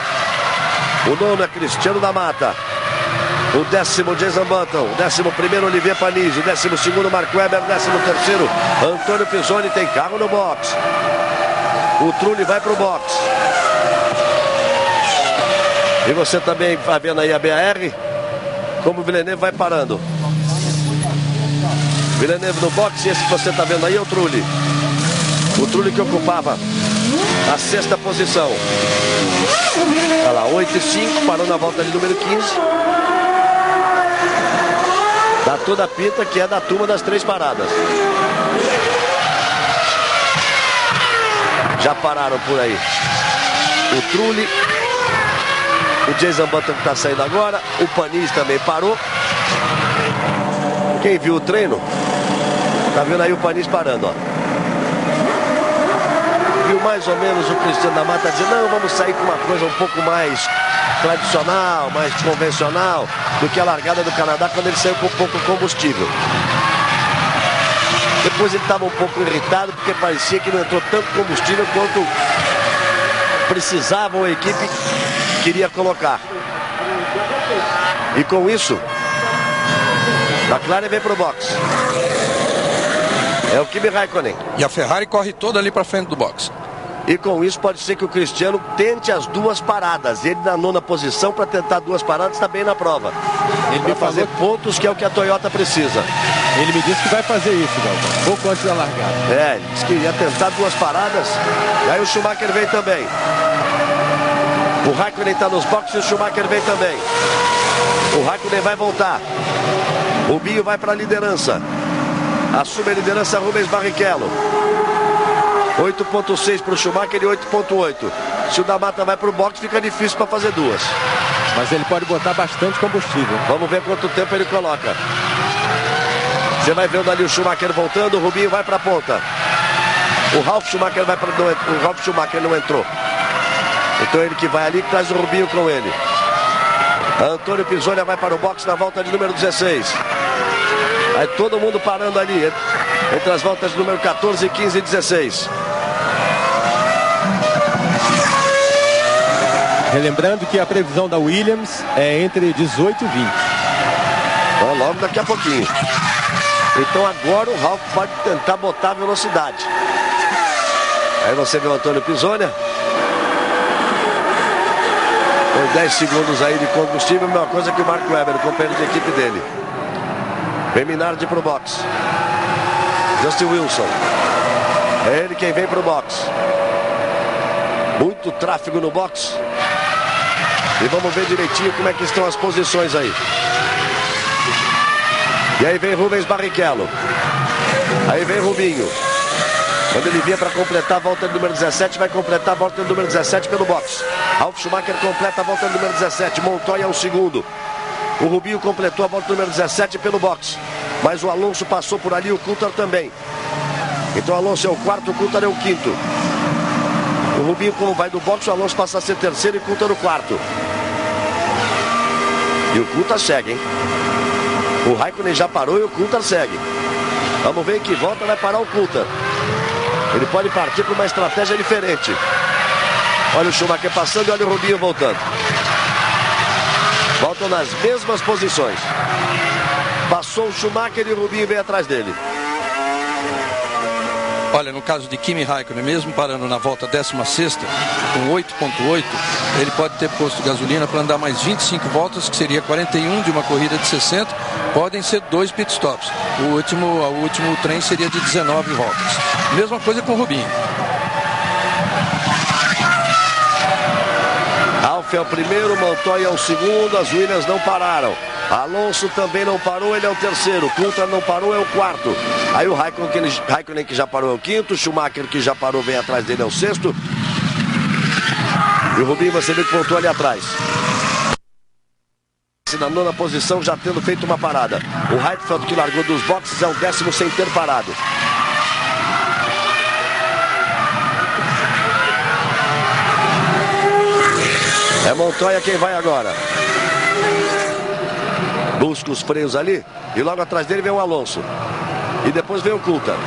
o nono é Cristiano da Mata, o 10º Jason Button, o 11º Olivier Panis, o 12º Mark Webber, 13º Antônio Pisoni. Tem carro no box. O Trulli vai para o box. E você também vai vendo aí a BAR, como o Villeneuve vai parando. Villeneuve no boxe, esse que você está vendo aí é o Trulli. O Trulli que ocupava a 6ª posição. Olha lá, 8,5, parou na volta de número 15. Dá toda a pinta que é da turma das 3 paradas. Já pararam por aí o Trulli, o Jason Button que está saindo agora, o Panis também parou. Quem viu o treino, tá vendo aí o Panis parando, ó. Viu mais ou menos o Cristiano da Mata dizer, não, vamos sair com uma coisa um pouco mais tradicional, mais convencional do que a largada do Canadá quando ele saiu com pouco combustível. Depois ele estava um pouco irritado porque parecia que não entrou tanto combustível quanto precisava a equipe queria colocar. E com isso, a McLaren vem pro box. É o Kimi Raikkonen. E a Ferrari corre toda ali para frente do box. E com isso pode ser que o Cristiano tente as 2 paradas. Ele na 9ª posição para tentar 2 paradas está bem na prova. Ele vai fazer pontos, que é o que a Toyota precisa. Ele me disse que vai fazer isso, Galvão, pouco antes da largada. Ele disse que ia tentar 2 paradas. E aí o Schumacher vem também. O Raikkonen está nos boxes e o Schumacher vem também. O Raikkonen vai voltar. O Binho vai para a liderança. Assume a liderança Rubens Barrichello. 8.6 para o Schumacher e 8.8. Se o da Mata vai para o box, fica difícil para fazer 2. Mas ele pode botar bastante combustível. Vamos ver quanto tempo ele coloca. Você vai vendo ali o Schumacher voltando, o Rubinho vai para a ponta. O Ralf Schumacher vai para o Ralf Schumacher não entrou. Então ele que vai ali, que traz o Rubinho com ele. Antônio Pizzoni vai para o box na volta de número 16. Aí todo mundo parando ali entre as voltas de número 14, 15 e 16. Relembrando que a previsão da Williams é entre 18 e 20. Então, logo daqui a pouquinho. Então agora o Ralf pode tentar botar a velocidade. Aí você vê o Antônio Pizzoni. Com 10 segundos aí de combustível, a mesma coisa que o Mark Webber, o companheiro de equipe dele. Vem Minardi pro box. Justin Wilson. É ele quem vem pro box. Muito tráfego no box. E vamos ver direitinho como é que estão as posições aí. E aí vem Rubens Barrichello. Aí vem Rubinho. Quando ele vinha para completar a volta do número 17, vai completar a volta do número 17 pelo box. Ralf Schumacher completa a volta do número 17. Montoya é o segundo. O Rubinho completou a volta do número 17 pelo box. Mas o Alonso passou por ali, o Coulthard também. Então o Alonso é o quarto, o Coulthard é o quinto. O Rubinho, como vai do box, o Alonso passa a ser terceiro e o Coulthard o quarto. E o Coulthard segue, hein? O Raikkonen já parou e o Coulthard segue. Vamos ver em que volta vai parar o Coulthard. Ele pode partir para uma estratégia diferente. Olha o Schumacher passando e olha o Rubinho voltando. Voltam nas mesmas posições. Passou o Schumacher e o Rubinho vem atrás dele. Olha, no caso de Kimi Raikkonen, mesmo parando na volta 16ª, com 8.8, ele pode ter posto gasolina para andar mais 25 voltas, que seria 41 de uma corrida de 60. Podem ser 2 pitstops. O último trem seria de 19 voltas. Mesma coisa com o Rubinho. Ralf é o primeiro, Montoya é o segundo, as Williams não pararam. Alonso também não parou, ele é o terceiro. Coulthard não parou, é o quarto. Aí o Raikkonen que já parou é o quinto. Schumacher que já parou, vem atrás dele, é o sexto. E o Rubinho, você vê que voltou ali atrás. Na 9ª posição, já tendo feito uma parada. O Heidfeld, que largou dos boxes, é o 10º sem ter parado. É Montoya quem vai agora. Busca os freios ali. E logo atrás dele vem o Alonso. E depois vem o Coulthard.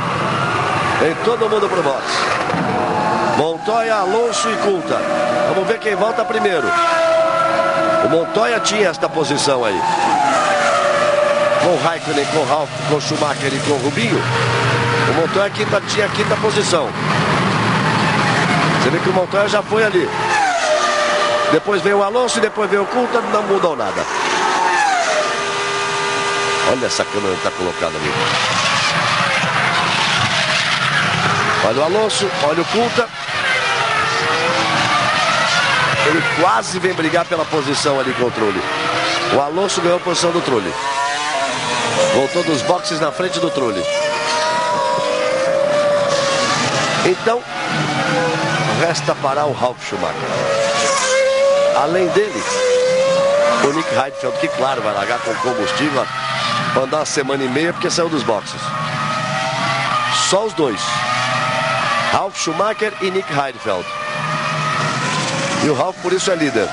Vem todo mundo pro box. Montoya, Alonso e Coulthard. Vamos ver quem volta primeiro. O Montoya tinha esta posição aí. Com o Raikkonen, com o Ralf, com o Schumacher e com o Rubinho. O Montoya tinha a quinta posição. Você vê que o Montoya já foi ali. Depois vem o Alonso e depois vem o Coulthard. Não mudou nada. Olha essa câmera que está colocada ali. Olha o Alonso, olha o Coulthard. Ele quase vem brigar pela posição ali com o Trulli. O Alonso ganhou a posição do Trulli. Voltou dos boxes na frente do Trulli. Então, resta parar o Ralf Schumacher. Além dele, o Nick Heidfeld, que claro, vai largar com combustível para andar uma semana e meia porque saiu dos boxes. Só os dois. Ralf Schumacher e Nick Heidfeld. E o Ralf por isso é líder.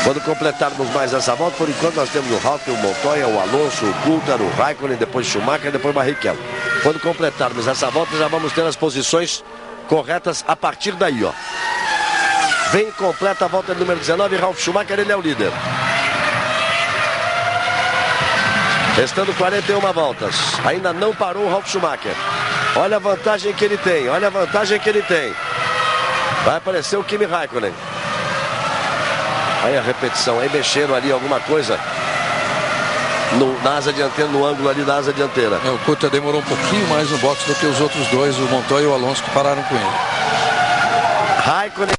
Quando completarmos mais essa volta, por enquanto nós temos o Ralf, o Montoya, o Alonso, o Coulthard, o Raikkonen, depois Schumacher, depois Barrichello. Quando completarmos essa volta, já vamos ter as posições corretas a partir daí, ó. Vem e completa a volta número 19, Ralf Schumacher, ele é o líder. Restando 41 voltas. Ainda não parou o Ralf Schumacher. Olha a vantagem que ele tem, olha a vantagem que ele tem. Vai aparecer o Kimi Raikkonen. Aí a repetição, aí mexeram ali alguma coisa na asa dianteira, no ângulo ali da asa dianteira. O Coulthard demorou um pouquinho mais no box do que os outros dois, o Montoya e o Alonso, que pararam com ele. Raikkonen.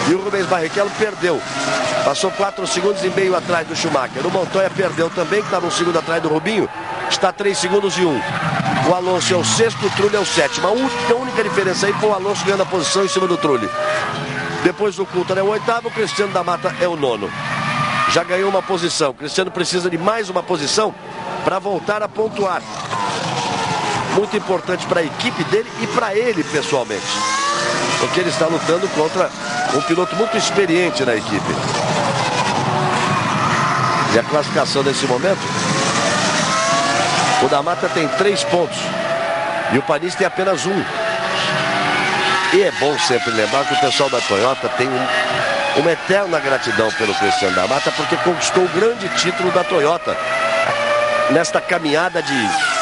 E o Rubens Barrichello perdeu. Passou 4 segundos e meio atrás do Schumacher. O Montoya perdeu também, que estava 1 segundo atrás do Rubinho. Está 3 segundos e 1. O Alonso é o 6º, o Trulli é o 7º. A única diferença aí foi o Alonso ganhando a posição em cima do Trulli. Depois o Coulthard é o 8º, o Cristiano da Mata é o 9º. Já ganhou uma posição. O Cristiano precisa de mais uma posição para voltar a pontuar. Muito importante para a equipe dele e para ele pessoalmente. Porque ele está lutando contra um piloto muito experiente na equipe. E a classificação nesse momento, o da Mata tem 3 pontos e o Panis tem apenas 1. E é bom sempre lembrar que o pessoal da Toyota tem uma eterna gratidão pelo Cristiano da Mata, porque conquistou o grande título da Toyota nesta caminhada de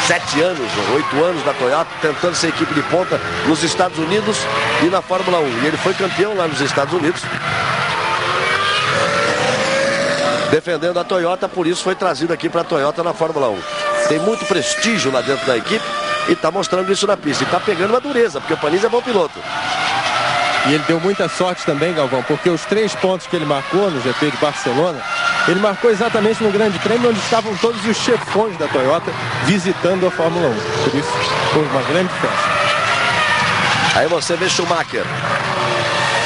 7 anos, 8 anos da Toyota, tentando ser equipe de ponta nos Estados Unidos e na Fórmula 1. E ele foi campeão lá nos Estados Unidos, defendendo a Toyota, por isso foi trazido aqui para a Toyota na Fórmula 1. Tem muito prestígio lá dentro da equipe e está mostrando isso na pista. E está pegando uma dureza, porque o Panis é bom piloto. E ele deu muita sorte também, Galvão, porque os 3 pontos que ele marcou no GP de Barcelona, ele marcou exatamente no Grande Prêmio onde estavam todos os chefões da Toyota visitando a Fórmula 1. Por isso, foi uma grande festa. Aí você vê Schumacher.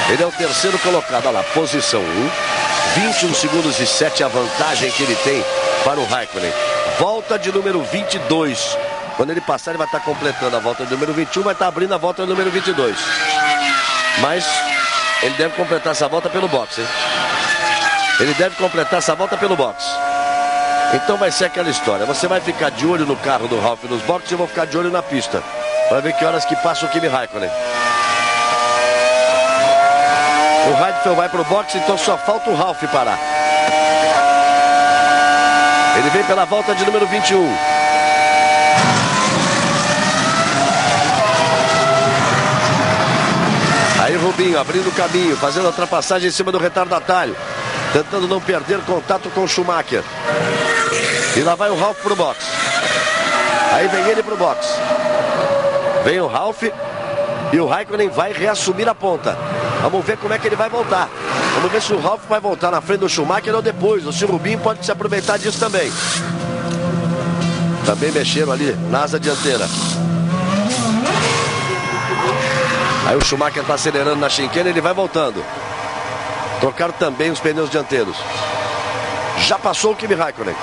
Ele é o 3º colocado, olha lá, posição 1. 21 segundos e 7 a vantagem que ele tem para o Raikkonen. Volta de número 22. Quando ele passar, ele vai estar completando a volta de número 21, vai estar abrindo a volta de número 22. Mas ele deve completar essa volta pelo boxe, hein? Ele deve completar essa volta pelo boxe. Então vai ser aquela história. Você vai ficar de olho no carro do Ralf nos boxes e eu vou ficar de olho na pista. Para ver que horas que passa o Kimi Raikkonen. O Heidfeld vai para o boxe, então só falta o Ralf parar. Ele vem pela volta de número 21. Aí Rubinho abrindo o caminho, fazendo a ultrapassagem em cima do retardatário, tentando não perder contato com o Schumacher. E lá vai o Ralf pro box. Aí vem ele pro box. Vem o Ralf e o Raikkonen vai reassumir a ponta. Vamos ver como é que ele vai voltar. Vamos ver se o Ralf vai voltar na frente do Schumacher ou depois. O Sr. Rubinho pode se aproveitar disso também. Também mexeram ali na asa dianteira. Aí o Schumacher está acelerando na chicane, ele vai voltando. Trocaram também os pneus dianteiros. Já passou o Kimi Raikkonen.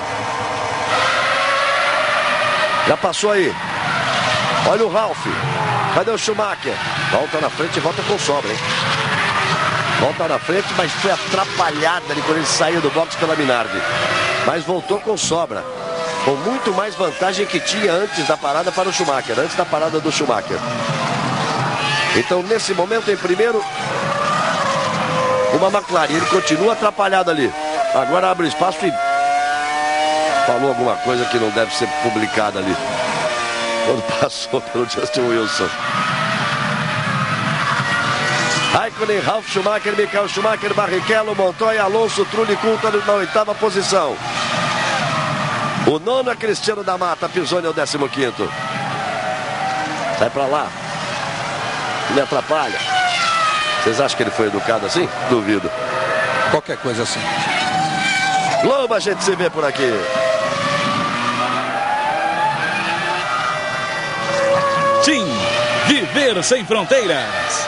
Já passou aí. Olha o Ralf. Cadê o Schumacher? Volta na frente e volta com sobra, hein? Volta na frente, mas foi atrapalhada ali quando ele saiu do box pela Minardi. Mas voltou com sobra. Com muito mais vantagem que tinha antes da parada para o Schumacher. Antes da parada do Schumacher. Então, nesse momento, em primeiro, uma McLaren. Ele continua atrapalhado ali. Agora abre espaço e falou alguma coisa que não deve ser publicada ali. Quando passou pelo Justin Wilson. Raikkonen, Ralf Schumacher, Michael Schumacher, Barrichello, Montoya, Alonso, Trulli, Coulthard na 8ª posição. O 9º é Cristiano da Mata, Pisoni é o 15º. Sai pra lá. Me atrapalha. Vocês acham que ele foi educado assim? Duvido. Qualquer coisa assim. Globo, a gente se vê por aqui. Sim, viver sem fronteiras.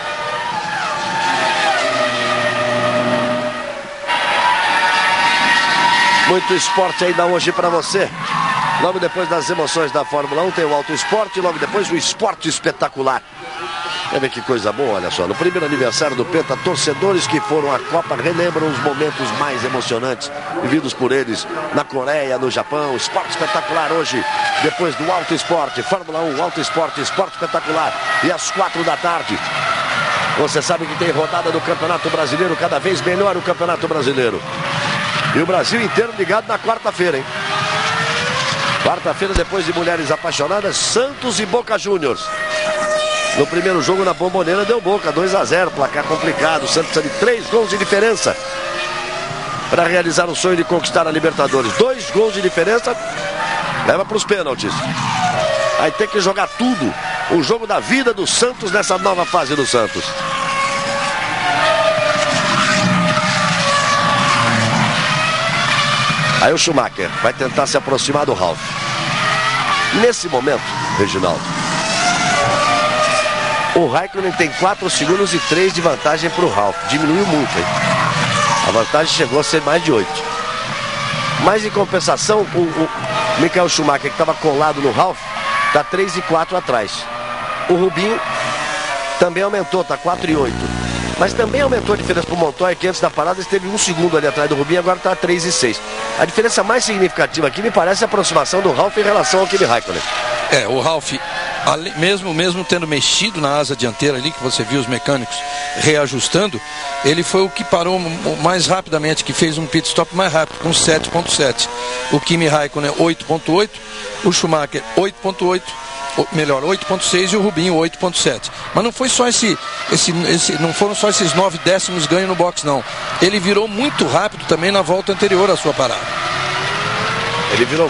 Muito esporte ainda hoje para você. Logo depois das emoções da Fórmula 1 tem o Auto Esporte, logo depois o Esporte Espetacular. Quer ver que coisa boa, olha só. No primeiro aniversário do Penta, torcedores que foram à Copa relembram os momentos mais emocionantes vividos por eles na Coreia, no Japão. Esporte Espetacular hoje, depois do Auto Esporte. Fórmula 1, Auto Esporte, Esporte Espetacular. E às 4 da tarde, Você sabe que tem rodada do Campeonato Brasileiro, cada vez melhor o Campeonato Brasileiro. E o Brasil inteiro ligado na quarta-feira, hein? Quarta-feira, depois de Mulheres Apaixonadas, Santos e Boca Juniors. No primeiro jogo na Bombonera deu Boca, 2-0, placar complicado. O Santos precisa de 3 gols de diferença para realizar o sonho de conquistar a Libertadores. 2 gols de diferença, leva para os pênaltis. Aí tem que jogar tudo. O jogo da vida do Santos nessa nova fase do Santos. Aí o Schumacher vai tentar se aproximar do Ralf. Nesse momento, Reginaldo, o Raikkonen tem 4 segundos e 3 de vantagem para o Ralf. Diminuiu muito, hein? A vantagem chegou a ser mais de 8. Mas em compensação, o Michael Schumacher, que estava colado no Ralf, está 3 e 4 atrás. O Rubinho também aumentou, está 4 e 8. Mas também aumentou a diferença para o Montoya, que antes da parada esteve 1 segundo ali atrás do Rubinho, agora está 3 e 6. A diferença mais significativa aqui me parece a aproximação do Ralf em relação ao Kimi Raikkonen. O Ralf, mesmo tendo mexido na asa dianteira ali, que você viu os mecânicos reajustando, ele foi o que parou mais rapidamente, que fez um pit stop mais rápido, com 7.7. O Kimi Raikkonen 8.8, o Schumacher 8.8. Melhor, 8.6 e o Rubinho 8.7. Mas não foi só não foram só esses 9 décimos ganho no box, não. Ele virou muito rápido também na volta anterior à sua parada. Ele virou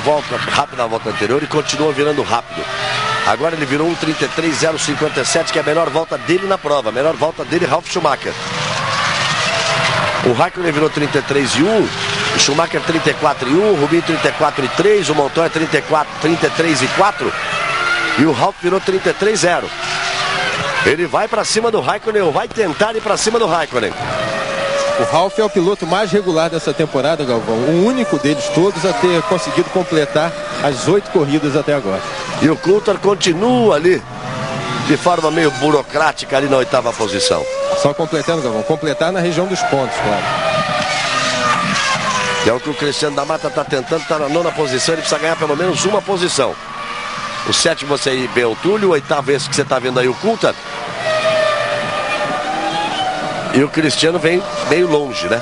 rápido na volta anterior e continuou virando rápido. Agora ele virou 1:33.057, que é a melhor volta dele na prova. A melhor volta dele, Ralf Schumacher. O Raikkonen virou 33 e 1, o Schumacher 34 e 1, o Rubinho 34 e 3, o Montoya 33 e 4. E o Ralf virou 33-0. Ele vai para cima do Raikkonen, ou vai tentar ir para cima do Raikkonen. O Ralf é o piloto mais regular dessa temporada, Galvão. O único deles todos a ter conseguido completar as 8 corridas até agora. E o Coulthard continua ali, de forma meio burocrática, ali na 8ª posição. Só completando, Galvão. Completar na região dos pontos, claro. Que é o que o Cristiano da Mata está tentando, está na 9ª posição. Ele precisa ganhar pelo menos uma posição. O 7º você aí vê o Túlio, o 8º esse que você está vendo aí o Coulthard. E o Cristiano vem meio longe, né?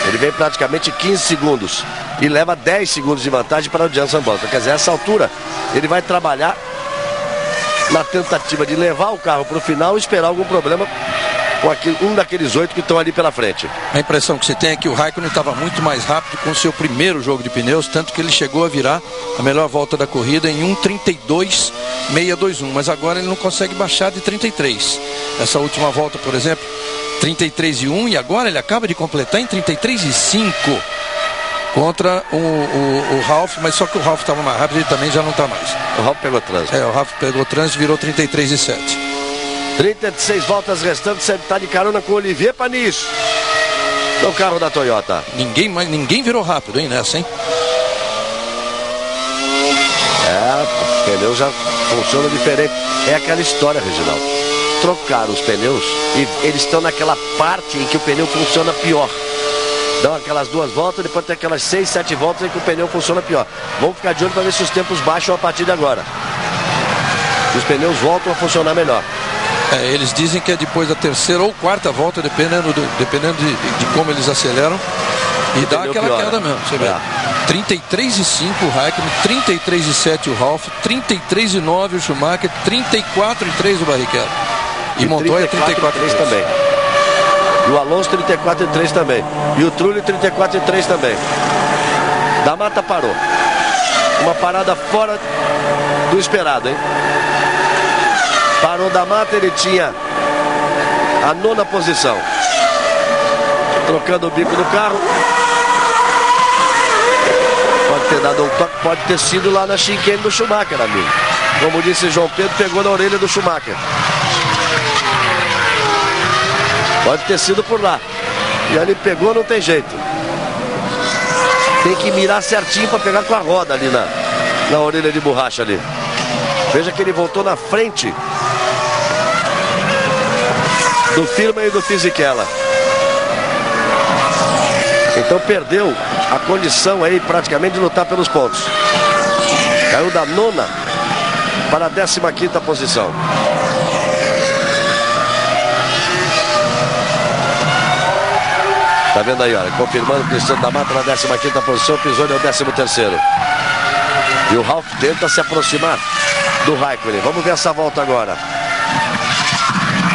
Ele vem praticamente 15 segundos e leva 10 segundos de vantagem para o Jenson Button. Quer dizer, essa altura ele vai trabalhar na tentativa de levar o carro para o final e esperar algum problema com um daqueles 8 que estão ali pela frente. A impressão que você tem é que o Raikkonen estava muito mais rápido com o seu primeiro jogo de pneus, tanto que ele chegou a virar a melhor volta da corrida em 1:32.621, mas agora ele não consegue baixar de 33. Essa última volta, por exemplo, 33 e 1, e agora ele acaba de completar em 33 e 5 contra o Ralf, mas só que o Ralf estava mais rápido e ele também já não está mais. O Ralf pegou trânsito. O Ralf pegou trânsito e virou 33 e 7. 36 voltas restantes, você está de carona com o Olivier Panis no carro da Toyota. Ninguém virou rápido, hein, nessa, hein? O pneu já funciona diferente. É aquela história, Reginaldo. Trocaram os pneus e eles estão naquela parte em que o pneu funciona pior. Dão aquelas 2 voltas, depois tem aquelas 6, 7 voltas em que o pneu funciona pior. Vamos ficar de olho para ver se os tempos baixam a partir de agora. Os pneus voltam a funcionar melhor. Eles dizem que é depois da 3ª ou 4ª volta, dependendo de como eles aceleram. E dá aquela queda mesmo, você vê. 33 e 5 o Raikkonen, 33 e 7 o Ralf, 33 e 9 o Schumacher, 34 e 3 o Barrichello. E Montoya 34 e 3 também. E o Alonso 34 e 3 também. E o Trulli 34 e 3 também. Da Mata parou. Uma parada fora do esperado, hein? Parou da Mata, ele tinha a 9ª posição. Trocando o bico do carro. Pode ter dado um toque, pode ter sido lá na chicane do Schumacher, amigo. Como disse João Pedro, pegou na orelha do Schumacher. Pode ter sido por lá. E ali pegou, não tem jeito. Tem que mirar certinho para pegar com a roda ali na orelha de borracha ali. Veja que ele voltou na frente do Firma e do Fisichella. Então perdeu a condição aí praticamente de lutar pelos pontos. Caiu da 9ª para a 15ª posição. Tá vendo aí, olha, confirmando o Cristiano da Mata na 15ª posição, Pisoni é o 13º. E o Ralf tenta se aproximar do Raikkonen. Vamos ver essa volta agora.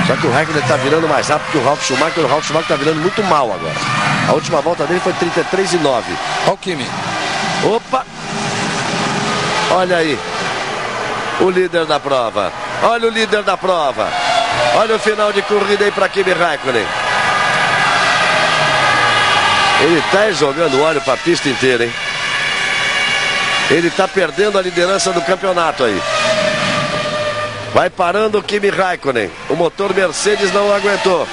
Só que o Raikkonen tá virando mais rápido que o Ralf Schumacher. O Ralf Schumacher tá virando muito mal agora. A última volta dele foi 33,9. Olha o Kimi. Opa! Olha aí. O líder da prova. Olha o líder da prova. Olha o final de corrida aí para Kimi Raikkonen. Ele está jogando óleo para a pista inteira, hein? Ele está perdendo a liderança do campeonato aí. Vai parando o Kimi Raikkonen. O motor Mercedes não aguentou.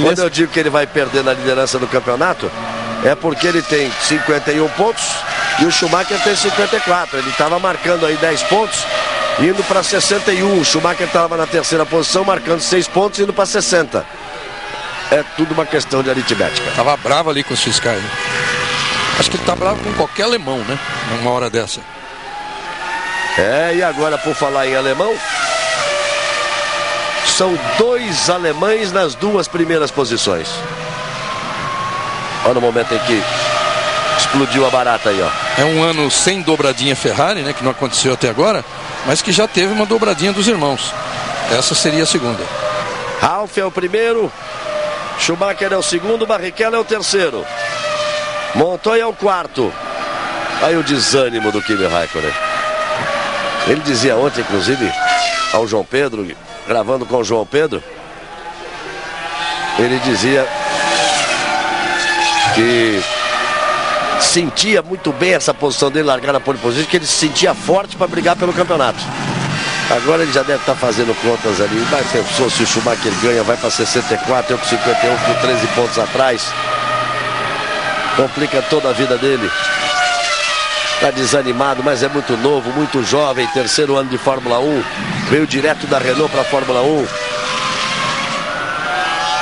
Quando eu digo que ele vai perdendo a liderança do campeonato, é porque ele tem 51 pontos e o Schumacher tem 54. Ele estava marcando aí 10 pontos, indo para 61. O Schumacher estava na terceira posição, marcando 6 pontos, indo para 60. É tudo uma questão de aritmética. Tava bravo ali com os fiscais. Acho que ele tá bravo com qualquer alemão, né? Numa hora dessa. E agora, por falar em alemão, são 2 alemães nas 2 primeiras posições. Olha o momento em que explodiu a barata aí, ó. É um ano sem dobradinha Ferrari, né? Que não aconteceu até agora, mas que já teve uma dobradinha dos irmãos. Essa seria a segunda. Ralf é o primeiro, Schumacher é o segundo, Barrichello é o terceiro, Montoya é o quarto. Aí o desânimo do Kimi Raikkonen. Ele dizia ontem, inclusive, ao João Pedro, gravando com o João Pedro, ele dizia que sentia muito bem essa posição dele, largar na pole position, que ele se sentia forte para brigar pelo campeonato. Agora ele já deve estar fazendo contas ali. Mas pensou, se o Schumacher ganha, vai para 64, eu com 51, com 13 pontos atrás. Complica toda a vida dele. Está desanimado, mas é muito novo, muito jovem. Terceiro ano de Fórmula 1. Veio direto da Renault para a Fórmula 1.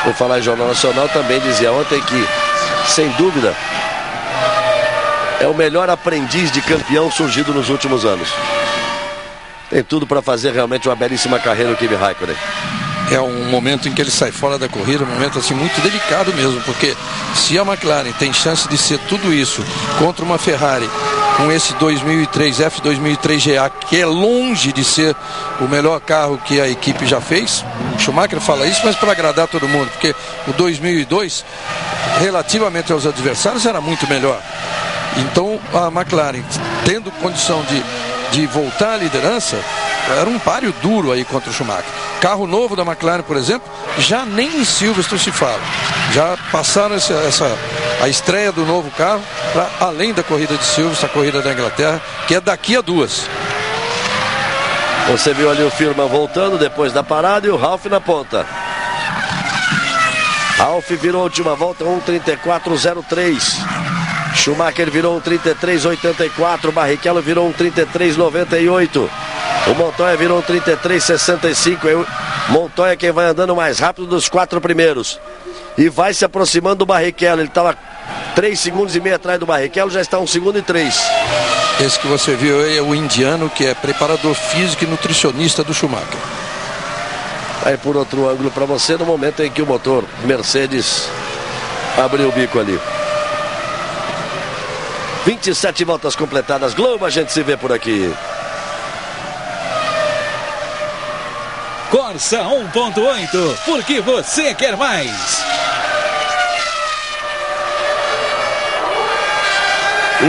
Vou falar em Jornal Nacional, também dizia ontem que, sem dúvida, é o melhor aprendiz de campeão surgido nos últimos anos. Tem tudo para fazer realmente uma belíssima carreira o Kimi Raikkonen. É um momento em que ele sai fora da corrida, um momento assim muito delicado mesmo, porque se a McLaren tem chance de ser tudo isso contra uma Ferrari com esse 2003 F2003 GA, que é longe de ser o melhor carro que a equipe já fez, o Schumacher fala isso, mas para agradar todo mundo, porque o 2002, relativamente aos adversários, era muito melhor. Então a McLaren, tendo condição de voltar à liderança, era um páreo duro aí contra o Schumacher. Carro novo da McLaren, por exemplo, já nem em Silverstone se fala. Já passaram a estreia do novo carro para além da corrida de Silverstone, a corrida da Inglaterra, que é daqui a 2. Você viu ali o Firman voltando depois da parada e o Ralf na ponta. Ralf virou a última volta 1:34,03. Schumacher virou 1:33,84. Barrichello virou 1:33,98. O Montoya virou 1:33,65. Montoya quem vai andando mais rápido dos 4 primeiros. E vai se aproximando do Barrichello. Ele estava 3,5 segundos atrás do Barrichello, já está 1 segundo e 3. Esse que você viu aí é o indiano, que é preparador físico e nutricionista do Schumacher. Aí por outro ângulo para você, no momento em que o motor Mercedes abriu o bico ali. 27 voltas completadas. Globo, a gente se vê por aqui. Corsa 1.8, porque você quer mais.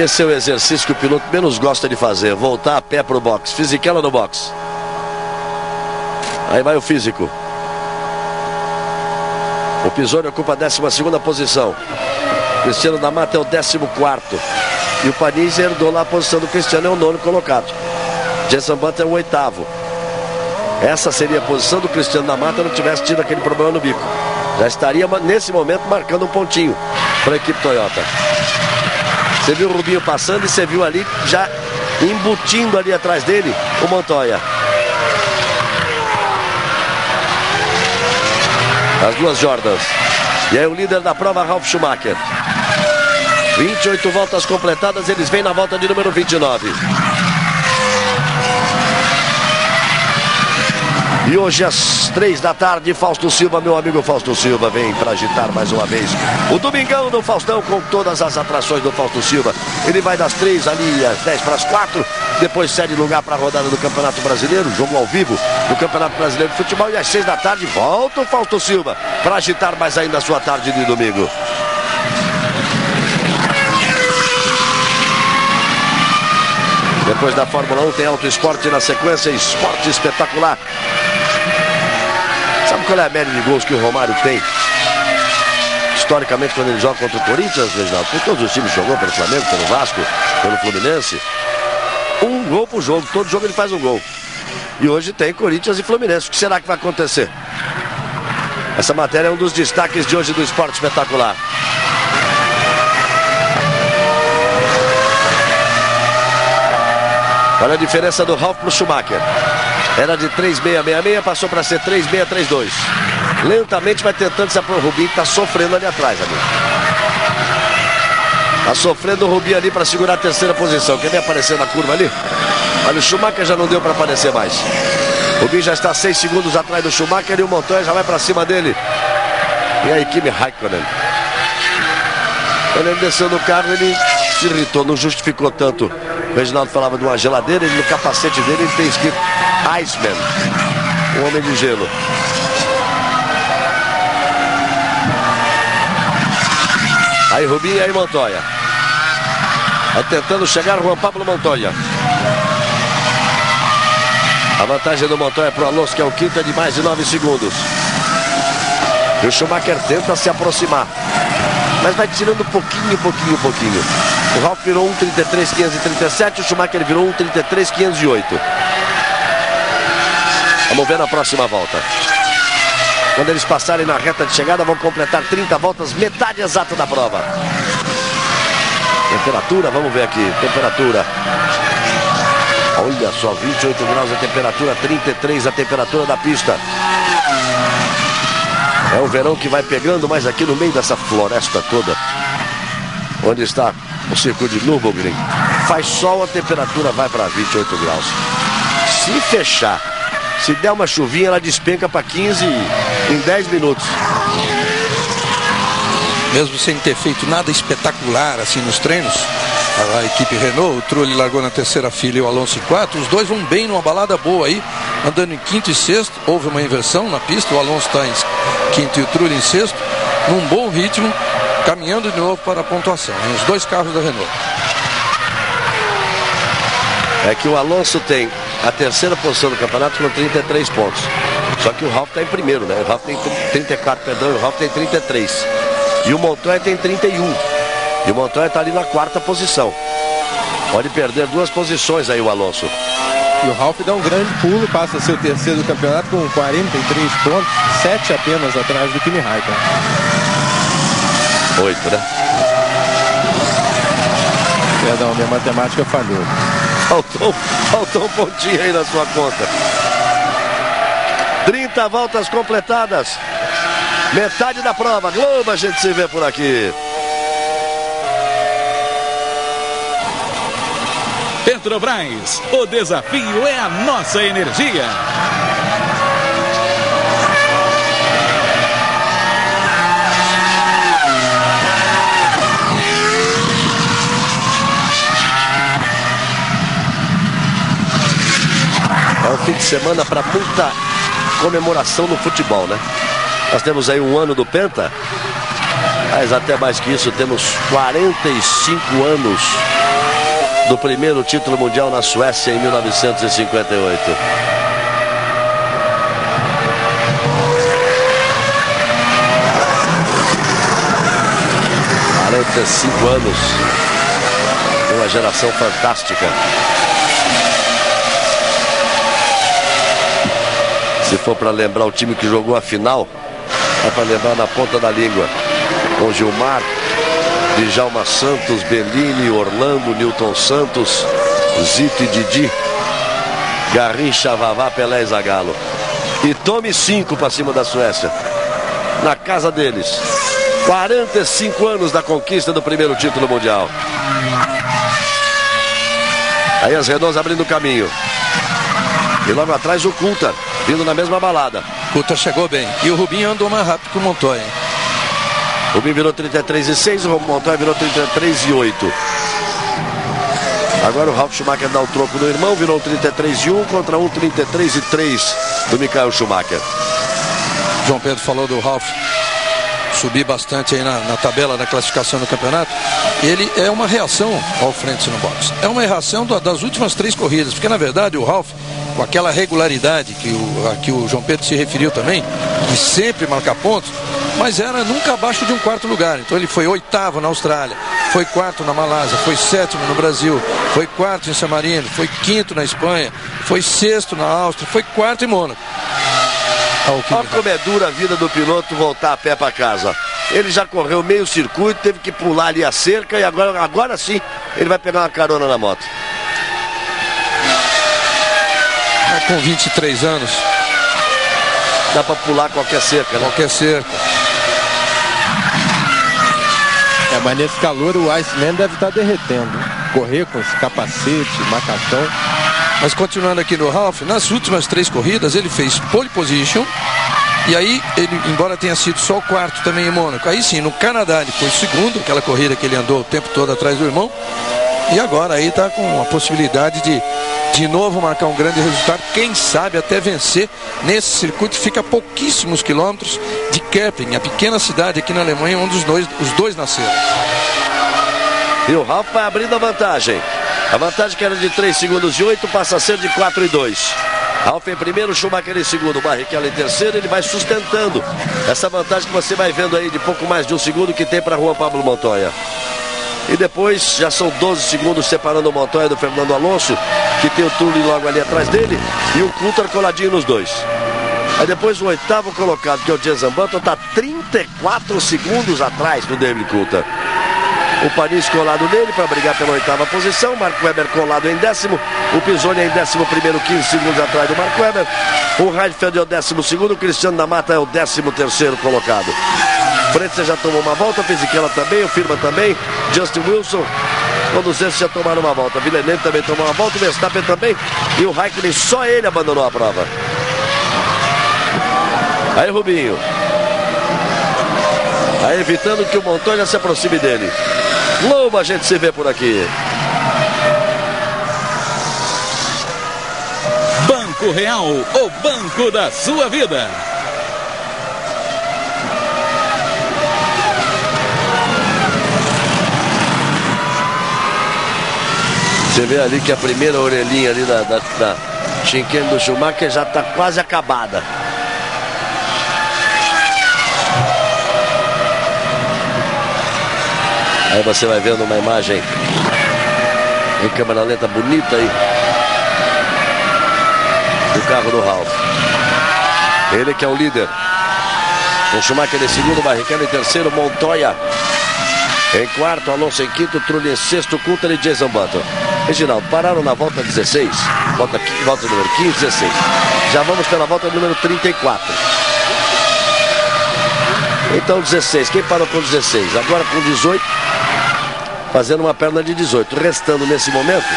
Esse é o exercício que o piloto menos gosta de fazer, voltar a pé pro box. Fisichella no box. Aí vai o físico. O Pisoni ocupa a 12ª posição. Cristiano da Mata é o 14º. E o Panizzi herdou lá a posição do Cristiano, é o 9º colocado. Jenson Button é o 8º. Essa seria a posição do Cristiano da Mata, não tivesse tido aquele problema no bico. Já estaria nesse momento marcando um pontinho para a equipe Toyota. Você viu o Rubinho passando e você viu ali, já embutindo ali atrás dele, o Montoya. As duas Jordans. E aí o líder da prova, Ralf Schumacher. 28 voltas completadas, eles vêm na volta de número 29. E hoje às 3 da tarde, Fausto Silva, meu amigo Fausto Silva, vem para agitar mais uma vez o Domingão do Faustão, com todas as atrações do Fausto Silva. Ele vai das 3 ali às 10 para as 4, depois cede lugar para a rodada do Campeonato Brasileiro, jogo ao vivo do Campeonato Brasileiro de Futebol, e às 6 da tarde volta o Fausto Silva para agitar mais ainda a sua tarde de domingo. Depois da Fórmula 1 tem Auto Esporte na sequência, Esporte Espetacular. Sabe qual é a média de gols que o Romário tem? Historicamente, quando ele joga contra o Corinthians, Reginaldo, por todos os times jogou, pelo Flamengo, pelo Vasco, pelo Fluminense, 1 gol por jogo, todo jogo ele faz um gol. E hoje tem Corinthians e Fluminense. O que será que vai acontecer? Essa matéria é um dos destaques de hoje do Esporte Espetacular. Olha a diferença do Ralf pro Schumacher. Era de 3,666, passou para ser 3,632. Lentamente vai tentando se aproximar. O Rubinho está sofrendo ali atrás, amigo. Está sofrendo o Rubinho ali para segurar a terceira posição. Quer ver aparecer na curva ali? Olha, o Schumacher já não deu para aparecer mais. O Rubinho já está 6 segundos atrás do Schumacher e o Montoya já vai para cima dele. E aí, Kimi Raikkonen. Quando ele desceu do carro, ele se irritou, não justificou tanto. O Reginaldo falava de uma geladeira, ele no capacete dele ele tem escrito Iceman, um homem de gelo. Aí Rubinho e aí Montoya. Vai tentando chegar Juan Pablo Montoya. A vantagem do Montoya para o Alonso, que é o quinto, é de mais de 9 segundos. E o Schumacher tenta se aproximar, mas vai tirando pouquinho. O Ralf virou 1,33,537, o Schumacher virou 1,33,508. Vamos ver na próxima volta. Quando eles passarem na reta de chegada, vão completar 30 voltas, metade exata da prova. Temperatura, vamos ver aqui, temperatura. Olha só, 28 graus a temperatura, 33 a temperatura da pista. É o verão que vai pegando, mas aqui no meio dessa floresta toda, onde está o circuito de Nürburgring, faz sol, a temperatura vai para 28 graus. Se fechar, se der uma chuvinha, ela despenca para 15 em 10 minutos. Mesmo sem ter feito nada espetacular assim nos treinos, a equipe Renault, o Trulli largou na terceira fila e o Alonso em quarto. Os dois vão bem numa balada boa aí, andando em quinto e sexto. Houve uma inversão na pista, o Alonso está em quinto e o Trulli em sexto, num bom ritmo, caminhando de novo para a pontuação, os dois carros da Renault. É que o Alonso tem a terceira posição do campeonato com 33 pontos. Só que o Ralf está em primeiro, né? O Ralf tem 34, perdão, o Ralf tem 33. E o Montoya tem 31. E o Montoya está ali na quarta posição. Pode perder 2 posições aí o Alonso. E o Ralf dá um grande pulo, passa a ser o terceiro do campeonato com 43 pontos, 7 apenas atrás do Kimi Raikkonen. 8, né? Perdão, minha matemática falhou. Faltou um pontinho aí na sua conta. 30 voltas completadas. Metade da prova. Globo, a gente se vê por aqui. Petrobras, o desafio é a nossa energia. É um fim de semana para muita comemoração no futebol, né? Nós temos aí um ano do Penta, mas até mais que isso, temos 45 anos do primeiro título mundial na Suécia em 1958. ...45 anos... ...uma geração fantástica... ...se for para lembrar o time que jogou a final... ...é para lembrar na ponta da língua... ...com Gilmar... Djalma Santos, Bellini, Orlando, Newton Santos, Zito e Didi, Garrincha, Vavá, Pelé e Zagallo. E tome 5 para cima da Suécia, na casa deles. 45 anos da conquista do primeiro título mundial. Aí as Renaults abrindo o caminho. E logo atrás o Coulthard. vindo na mesma balada. Coulthard chegou bem. E o Rubinho andou mais rápido que o Montoya, hein? O Rubinho virou 33,6, o Montoya virou 33,8. Agora o Ralf Schumacher dá o troco no irmão, virou 33,1 contra 33,3 do Michael Schumacher. João Pedro falou do Ralf subir bastante aí na tabela da classificação do campeonato. Ele é uma reação ao frente no box. É uma reação das últimas 3 corridas, porque na verdade o Ralf, com aquela regularidade que o João Pedro se referiu também, de sempre marcar pontos, mas era nunca abaixo de um 4º lugar. Então ele foi 8º na Austrália, foi 4º na Malásia, foi 7º no Brasil, foi 4º em San Marino, foi 5º na Espanha, foi 6º na Áustria, foi 4º em Mônaco. Olha como é dura a vida do piloto voltar a pé para casa. Ele já correu meio circuito, teve que pular ali a cerca e agora sim ele vai pegar uma carona na moto. Com 23 anos dá para pular qualquer cerca, né? Qualquer cerca. Mas nesse calor o Iceman deve estar derretendo. Correr com esse capacete, macacão. Mas continuando aqui no Ralf, nas últimas 3 corridas ele fez pole position. E aí, ele, embora tenha sido só o 4º também em Mônaco, aí sim, no Canadá ele foi 2º, aquela corrida que ele andou o tempo todo atrás do irmão. E agora aí está com a possibilidade de novo marcar um grande resultado, quem sabe até vencer nesse circuito. Fica a pouquíssimos quilômetros de Kepling, a pequena cidade aqui na Alemanha onde os dois nasceram. E o Ralf vai abrindo a vantagem. A vantagem que era de 3 segundos e 8 passa a ser de 4 e 2. Ralf em primeiro, Schumacher em segundo, Barrichello em terceiro. Ele vai sustentando essa vantagem que você vai vendo aí de pouco mais de 1 segundo que tem para Juan Pablo Montoya. E depois já são 12 segundos separando o Montoya do Fernando Alonso, que tem o Trulli logo ali atrás dele, e o Coulthard coladinho nos dois. Aí depois o 8º colocado, que é o Jenson Button, está 34 segundos atrás do David Coulthard. O Panis colado nele para brigar pela 8ª posição, Mark Webber colado em 10º, o Pisoni em 11º, 15 segundos atrás do Mark Webber, o Heidfeld é o 12º, o Cristiano da Mata é o 13º colocado. Frentzen já tomou uma volta, Fisichella também, o Firma também, Justin Wilson, todos esses já tomaram uma volta, Villeneuve também tomou uma volta, o Verstappen também, e o Raikkonen, só ele abandonou a prova. Aí Rubinho, aí evitando que o Montoya se aproxime dele. Lobo, a gente se vê por aqui. Banco Real, o banco da sua vida. Você vê ali que a primeira orelhinha ali da chinquene do Schumacher já está quase acabada. Aí você vai vendo uma imagem em câmera lenta bonita aí do carro do Ralf. Ele que é o líder. O Schumacher em segundo, Barrichello em terceiro, Montoya em quarto, Alonso em quinto, Trulli em sexto, Coulthard e Jenson Button. Reginaldo, pararam na volta 16, volta número 15, 16. Já vamos pela volta número 34. Então 16, quem parou com 16? Agora com 18, fazendo uma perna de 18. Restando nesse momento,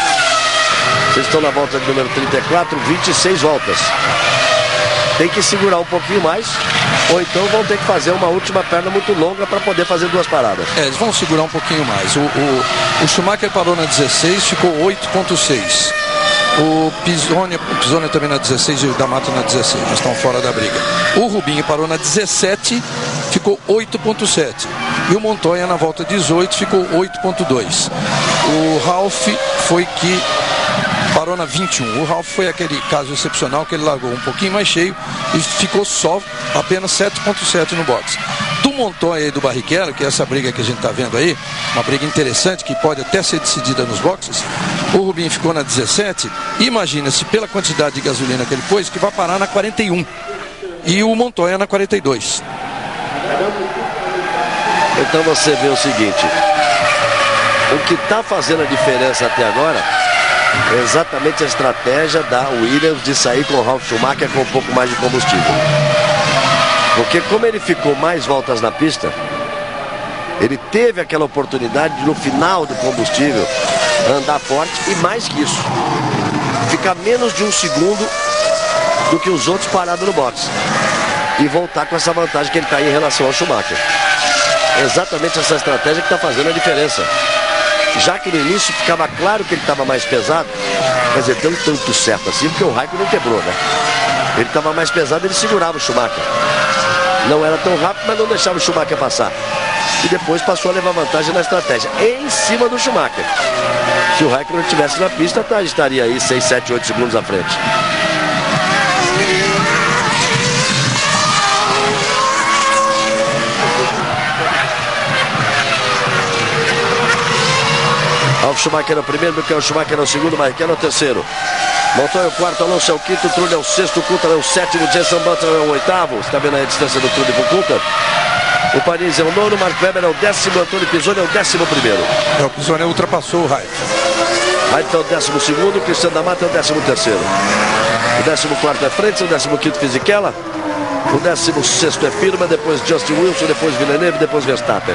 vocês estão na volta de número 34, 26 voltas. Tem que segurar um pouquinho mais, ou então vão ter que fazer uma última perna muito longa para poder fazer 2 paradas. Eles vão segurar um pouquinho mais. O Schumacher parou na 16, ficou 8,6. O Pisoni também na 16 e o D'Amato na 16, mas estão fora da briga. O Rubinho parou na 17, ficou 8,7. E o Montoya na volta 18 ficou 8,2. O Ralf foi que parou na 21. O Ralf foi aquele caso excepcional que ele largou um pouquinho mais cheio e ficou só apenas 7,7 no box. Do Montoya e do Barrichello, que é essa briga que a gente está vendo aí, uma briga interessante que pode até ser decidida nos boxes, o Rubinho ficou na 17. Imagina-se, pela quantidade de gasolina que ele pôs, que vai parar na 41. E o Montoya na 42. Então você vê o seguinte: o que está fazendo a diferença até agora é exatamente a estratégia da Williams de sair com o Ralf Schumacher com um pouco mais de combustível. Porque como ele ficou mais voltas na pista, ele teve aquela oportunidade de, no final do combustível, andar forte e mais que isso, ficar menos de 1 segundo do que os outros parados no boxe. E voltar com essa vantagem que ele está em relação ao Schumacher. É exatamente essa estratégia que está fazendo a diferença. Já que no início ficava claro que ele estava mais pesado, quer dizer, deu tanto certo assim, porque o Raikkonen quebrou, né? Ele estava mais pesado, ele segurava o Schumacher. Não era tão rápido, mas não deixava o Schumacher passar. E depois passou a levar vantagem na estratégia, em cima do Schumacher. Se o Raikkonen estivesse na pista, estaria aí 6, 7, 8 segundos à frente. Ralf Schumacher é o primeiro, Michael Schumacher é o segundo, Barrichello é o terceiro. Montoya é o quarto, Alonso é o quinto, Trulli é o sexto, Coulthard é o sétimo, Jenson Button é o oitavo. Você está vendo aí a distância do Trulli pro Coulthard? O Paris é o nono, Mark Webber é o décimo, Antônio Pisoni é o 11º. O Pisoni ultrapassou o Raid. Raid é o 12º, Cristiano da Mata é o 13º. O 14º é Frentzen, o 15º Fisichella. O 16º é Firma, depois Justin Wilson, depois Villeneuve, depois Verstappen.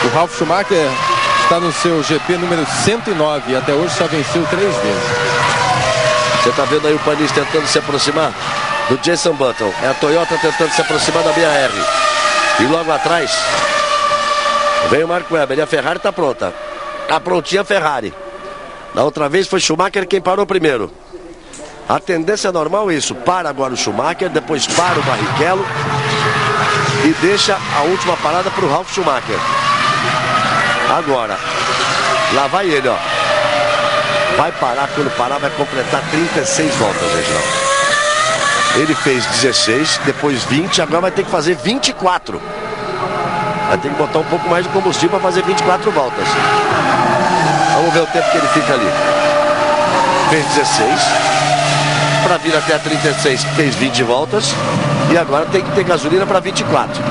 O Ralf Schumacher está no seu GP número 109 e até hoje só venceu 3 vezes. Você está vendo aí o Panis tentando se aproximar do Jenson Button. É a Toyota tentando se aproximar da BAR. E logo atrás vem o Mark Webber. E a Ferrari está pronta. Está prontinha a Ferrari. Da outra vez foi Schumacher quem parou primeiro. A tendência é normal isso. Para agora o Schumacher, depois para o Barrichello e deixa a última parada para o Ralf Schumacher. Agora, lá vai ele, ó. Vai parar, quando parar vai completar 36 voltas, Reginaldo. Ele fez 16, depois 20, agora vai ter que fazer 24. Vai ter que botar um pouco mais de combustível para fazer 24 voltas. Vamos ver o tempo que ele fica ali. Fez 16. Para vir até a 36, fez 20 voltas. E agora tem que ter gasolina para 24.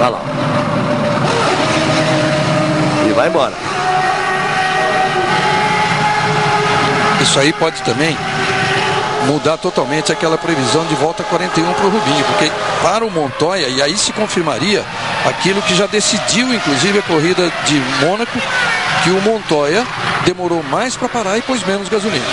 Vai lá. E vai embora. Isso aí pode também mudar totalmente aquela previsão de volta 41 para o Rubinho, porque para o Montoya, e aí se confirmaria aquilo que já decidiu inclusive a corrida de Mônaco, que o Montoya demorou mais para parar e pôs menos gasolina,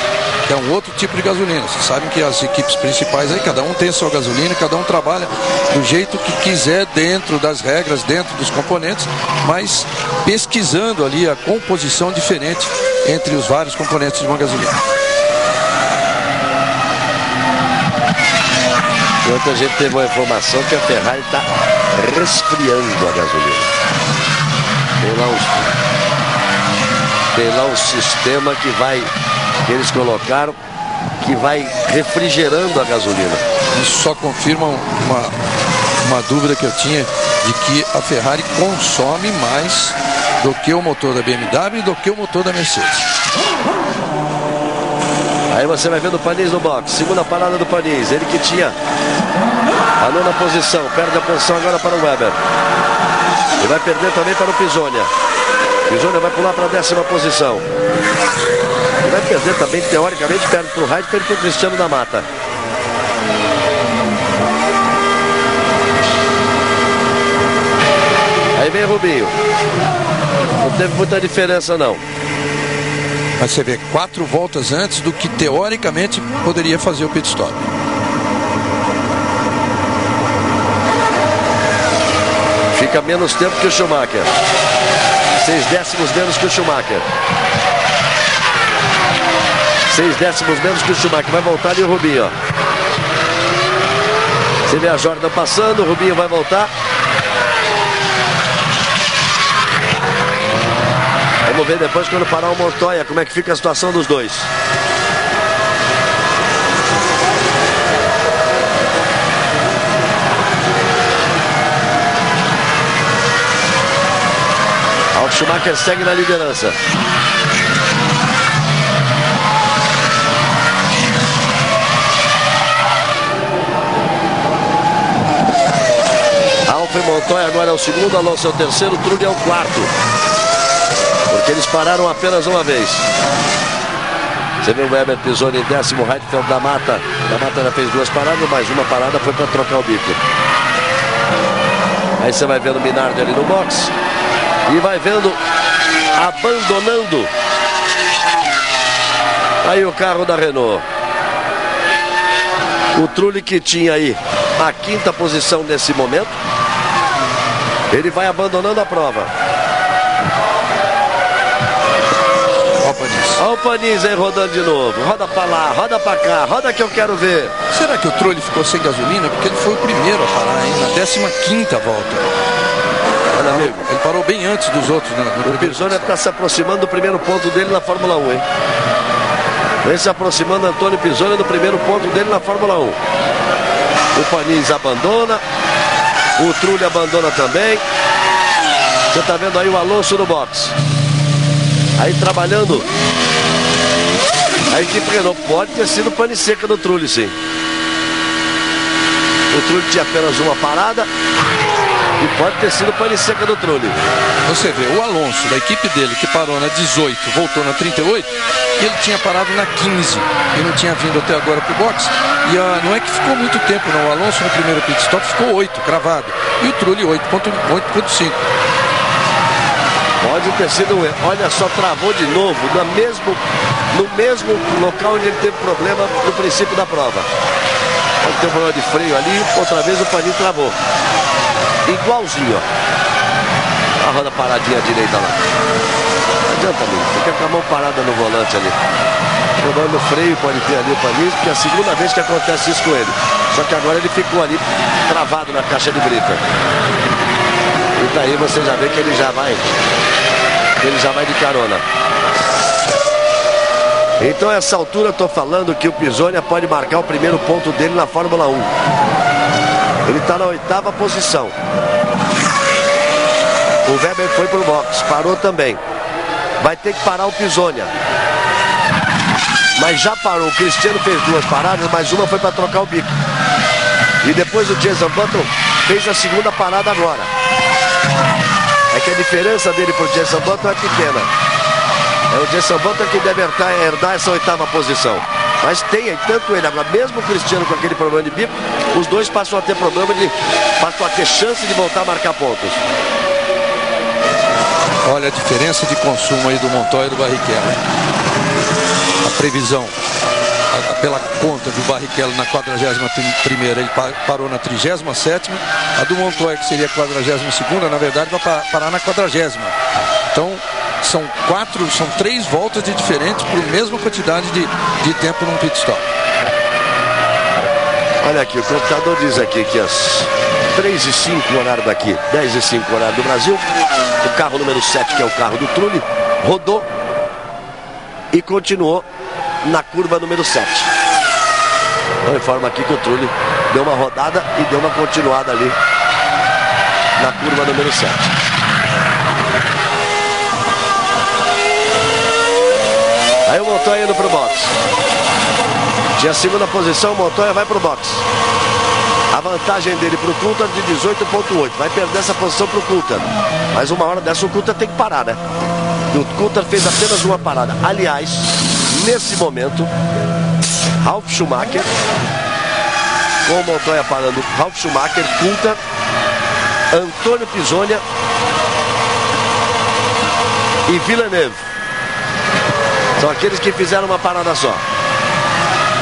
que é um outro tipo de gasolina. Vocês sabem que as equipes principais aí, cada um tem a sua gasolina, cada um trabalha do jeito que quiser, dentro das regras, dentro dos componentes, mas pesquisando ali a composição diferente entre os vários componentes de uma gasolina. Ontem a gente teve uma informação que a Ferrari está resfriando a gasolina. Tem lá um sistema que eles colocaram, que vai refrigerando a gasolina. Isso só confirma uma dúvida que eu tinha, de que a Ferrari consome mais do que o motor da BMW e do que o motor da Mercedes. Aí você vai vendo o Panis no box, segunda parada do Panis, ele que tinha a 9ª posição, perde a posição agora para o Webber. E vai perder também para o Pisonia. Pisonia vai pular para a 10ª posição. E vai perder também, teoricamente, perde para o Raid, perde para o Cristiano da Mata. Aí vem o Rubinho. Não teve muita diferença não. Mas você vê 4 voltas antes do que teoricamente poderia fazer o pit stop. Fica menos tempo que o Schumacher. 6 décimos menos que o Schumacher. 6 décimos menos que o Schumacher. Vai voltar ali o Rubinho, ó. Você vê a Jordan passando, o Rubinho vai voltar. Vamos ver depois quando parar o Montoya como é que fica a situação dos dois. O Schumacher segue na liderança. Alfa Montoya agora é o segundo, Alonso é o terceiro, Trulli é o quarto. Porque eles pararam apenas uma vez. Você vê o Webber Pisoni em 10º, Heidfeld da Mata. Da Mata já fez 2 paradas, mais uma parada foi para trocar o bico. Aí você vai vendo o Minardi ali no box. E vai vendo, abandonando Aí o carro da Renault. O Trulli, que tinha aí a 5ª posição nesse momento, ele vai abandonando a prova. Olha o Panis aí rodando de novo. Roda pra lá, roda pra cá, roda que eu quero ver. Será que o Trulli ficou sem gasolina? Porque ele foi o primeiro a parar, hein? Na 15ª volta. Olha, amigo, Ele parou bem antes dos outros, né? o Pisoni está se aproximando do primeiro ponto dele na Fórmula 1, hein? Vem se aproximando Antônio Pisoni do primeiro ponto dele na Fórmula 1. O Panis abandona. O Trulli abandona também. Você está vendo aí o Alonso no box. Aí trabalhando. A equipe Renault pode ter sido pane seca do Trulli, sim. O Trulli tinha apenas uma parada. E pode ter sido pane seca do Trulli. Você vê, o Alonso, da equipe dele, que parou na 18, voltou na 38, ele tinha parado na 15 e não tinha vindo até agora para o boxe. E não é que ficou muito tempo, não. O Alonso no primeiro pit stop ficou 8, cravado. E o Trulli 8.5. Pode ter sido um erro. Olha só, travou de novo no mesmo local onde ele teve problema no princípio da prova. Ele teve um problema de freio ali, outra vez o Panis travou. Igualzinho, ó. A roda paradinha à direita lá. Não adianta, amigo. Fica com a mão parada no volante ali. Jogando no freio, pode ter ali o Panis, porque é a segunda vez que acontece isso com ele. Só que agora ele ficou ali travado na caixa de brita. E daí você já vê que ele já vai de carona. Então a essa altura eu tô falando que o Pisoni pode marcar o primeiro ponto dele na Fórmula 1. Ele está na 8ª posição. O Weber foi pro box, parou também. Vai ter que parar o Pisoni. Mas já parou, o Cristiano fez 2 paradas, mas uma foi para trocar o bico. E depois o Jenson Button fez a segunda parada agora. É que a diferença dele pro Jenson Button é pequena. É o Jenson Button que deve herdar essa 8ª posição. Mas tem, tanto ele, agora mesmo o Cristiano com aquele problema de bico, os dois passam a ter passam a ter chance de voltar a marcar pontos. Olha a diferença de consumo aí do Montoya e do Barrichello. A previsão, pela conta do Barrichello na 41ª, ele parou na 37ª. A do Montoya, que seria a 42ª, na verdade vai parar na 40ª. Então são 3 voltas de diferentes por mesma quantidade de tempo num pit stop. Olha aqui, o computador diz aqui que às 3h05 o horário daqui, 10h05 o horário do Brasil, o carro número 7, que é o carro do Trulli, rodou e continuou na curva número 7. Então informa aqui que o Trulli deu uma rodada e deu uma continuada ali na curva número 7. Aí o Montoya indo pro box. Tinha a segunda posição, o Montoya vai pro box. A vantagem dele pro Coulthard de 18.8. Vai perder essa posição pro Coulthard. Mas uma hora dessa o Coulthard tem que parar, né? E o Coulthard fez apenas uma parada. Aliás, nesse momento, Ralf Schumacher, com o Montoya parando, Ralf Schumacher, Coulthard, Antônio Pisoni e Villeneuve. São aqueles que fizeram uma parada só.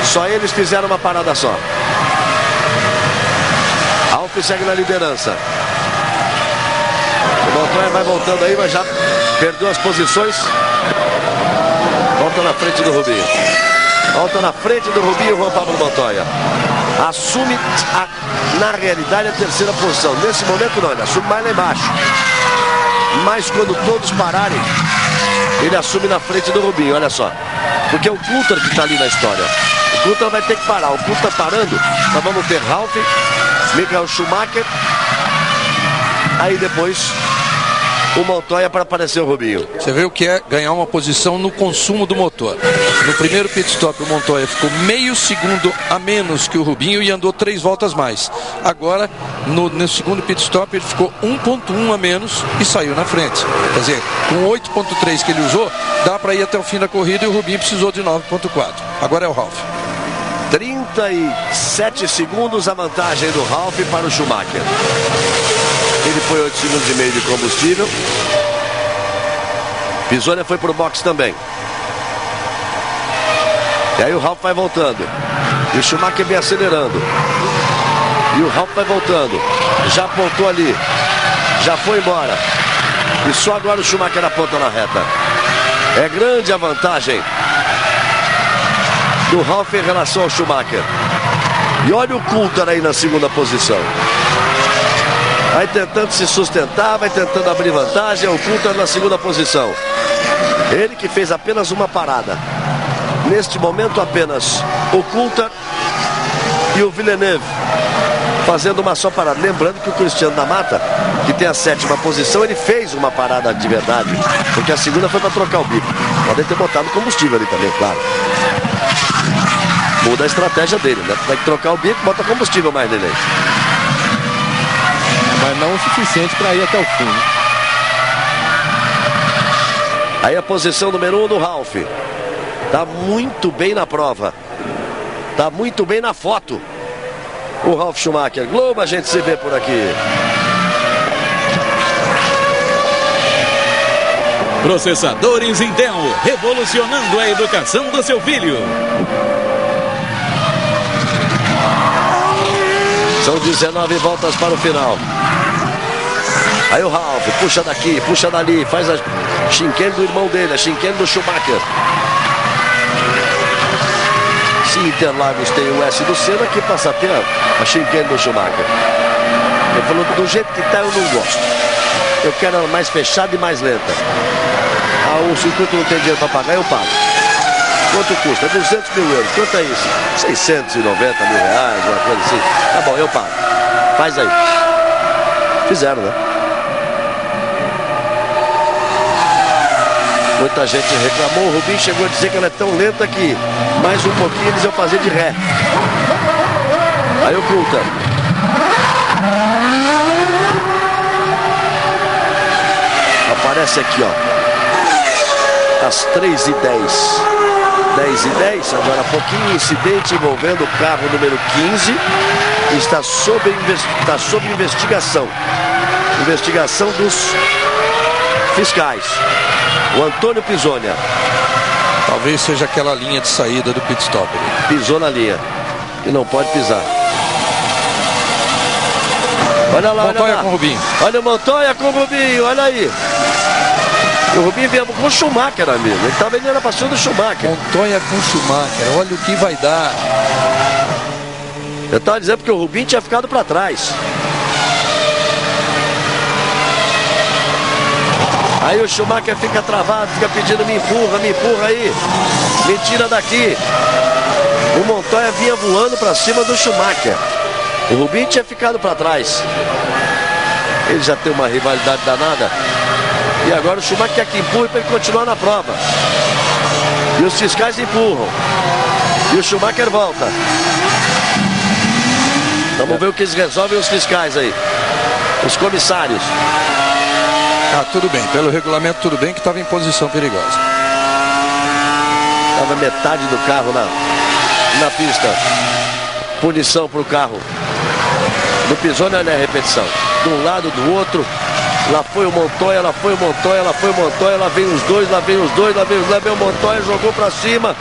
Só eles fizeram uma parada só. Ralf segue na liderança. O Montoya vai voltando aí, mas já perdeu as posições. Volta na frente do Rubinho. Volta na frente do Rubinho, Juan Pablo Montoya. Assume, na realidade, a 3ª posição. Nesse momento não, ele assume mais lá embaixo. Mas quando todos pararem, ele assume na frente do Rubinho, olha só. Porque é o Coulthard que está ali na história. O Coulthard vai ter que parar. O Coulthard parando, nós vamos ter Ralf, Michael Schumacher. Aí depois o Montoya para aparecer o Rubinho. Você vê o que é ganhar uma posição no consumo do motor. No primeiro pit stop o Montoya ficou meio segundo a menos que o Rubinho e andou 3 voltas mais. Agora no segundo pit stop ele ficou 1.1 a menos e saiu na frente. Quer dizer, com 8.3 que ele usou, dá para ir até o fim da corrida e o Rubinho precisou de 9.4. Agora é o Ralf. 37 segundos a vantagem do Ralf para o Schumacher. Ele foi 8 segundos e meio de combustível. Pisoni foi para o box também. E aí o Ralf vai voltando. E o Schumacher vem acelerando. E o Ralf vai voltando. Já apontou ali. Já foi embora. E só agora o Schumacher aponta na reta. É grande a vantagem do Ralf em relação ao Schumacher. E olha o Coulthard aí na segunda posição. Vai tentando se sustentar, vai tentando abrir vantagem. O Coulthard na segunda posição. Ele que fez apenas uma parada. Neste momento apenas o Coulthard e o Villeneuve fazendo uma só parada. Lembrando que o Cristiano da Mata, que tem a 7ª posição, ele fez uma parada de verdade, porque a segunda foi para trocar o bico. Podem ter botado combustível ali também, claro. Muda a estratégia dele, né? Vai trocar o bico, bota combustível mais nele. Mas não o suficiente para ir até o fim. Aí a posição número 1 do Ralf. Tá muito bem na prova. Tá muito bem na foto. O Ralf Schumacher. Globo, a gente se vê por aqui. Processadores Intel, revolucionando a educação do seu filho. São 19 voltas para o final. Aí o Ralf puxa daqui, puxa dali, faz a chicane do irmão dele, a chicane do Schumacher. Se Interlagos tem o S do Senna, que passa a ter a chicane do Schumacher. Ele falou, do jeito que tá eu não gosto. Eu quero ela mais fechada e mais lenta. O circuito não tem dinheiro para pagar, eu pago. Quanto custa? 200 mil euros. Quanto é isso? 690 mil reais, uma coisa assim. Tá bom, eu pago. Faz aí. Fizeram, né? Muita gente reclamou. O Rubinho chegou a dizer que ela é tão lenta que mais um pouquinho eles iam fazer de ré. Aí o Coulthard. Aparece aqui, ó. Às 3h10. 10h10, agora há pouquinho, incidente envolvendo o carro número 15. Está sob investigação. Investigação dos fiscais. O Antônio Pisonia. Talvez seja aquela linha de saída do pit stop. Pisou na linha. E não pode pisar. Olha lá, Montoya olha lá. Com o Rubinho. Olha o Montoya com o Rubinho, olha aí. O Rubinho veio com o Schumacher, amigo. Ele estava indo na passagem do Schumacher. Montoya com o Schumacher, olha o que vai dar. Eu estava dizendo que o Rubinho tinha ficado para trás. Aí o Schumacher fica travado, fica pedindo me empurra aí. Me tira daqui. O Montoya vinha voando para cima do Schumacher. O Rubinho tinha ficado para trás. Ele já tem uma rivalidade danada. E agora o Schumacher quer que empurre para ele continuar na prova. E os fiscais empurram. E o Schumacher volta. Vamos ver o que eles resolvem, os fiscais aí. Os comissários. Tudo bem, pelo regulamento tudo bem, que estava em posição perigosa. Estava metade do carro na pista. Punição para o carro do Pisonia, olha a repetição. De um lado, do outro. Lá foi o Montoya, lá foi o Montoya, lá foi o Montoya, lá vem os dois, lá vem os dois, lá vem o Montoya, jogou para cima.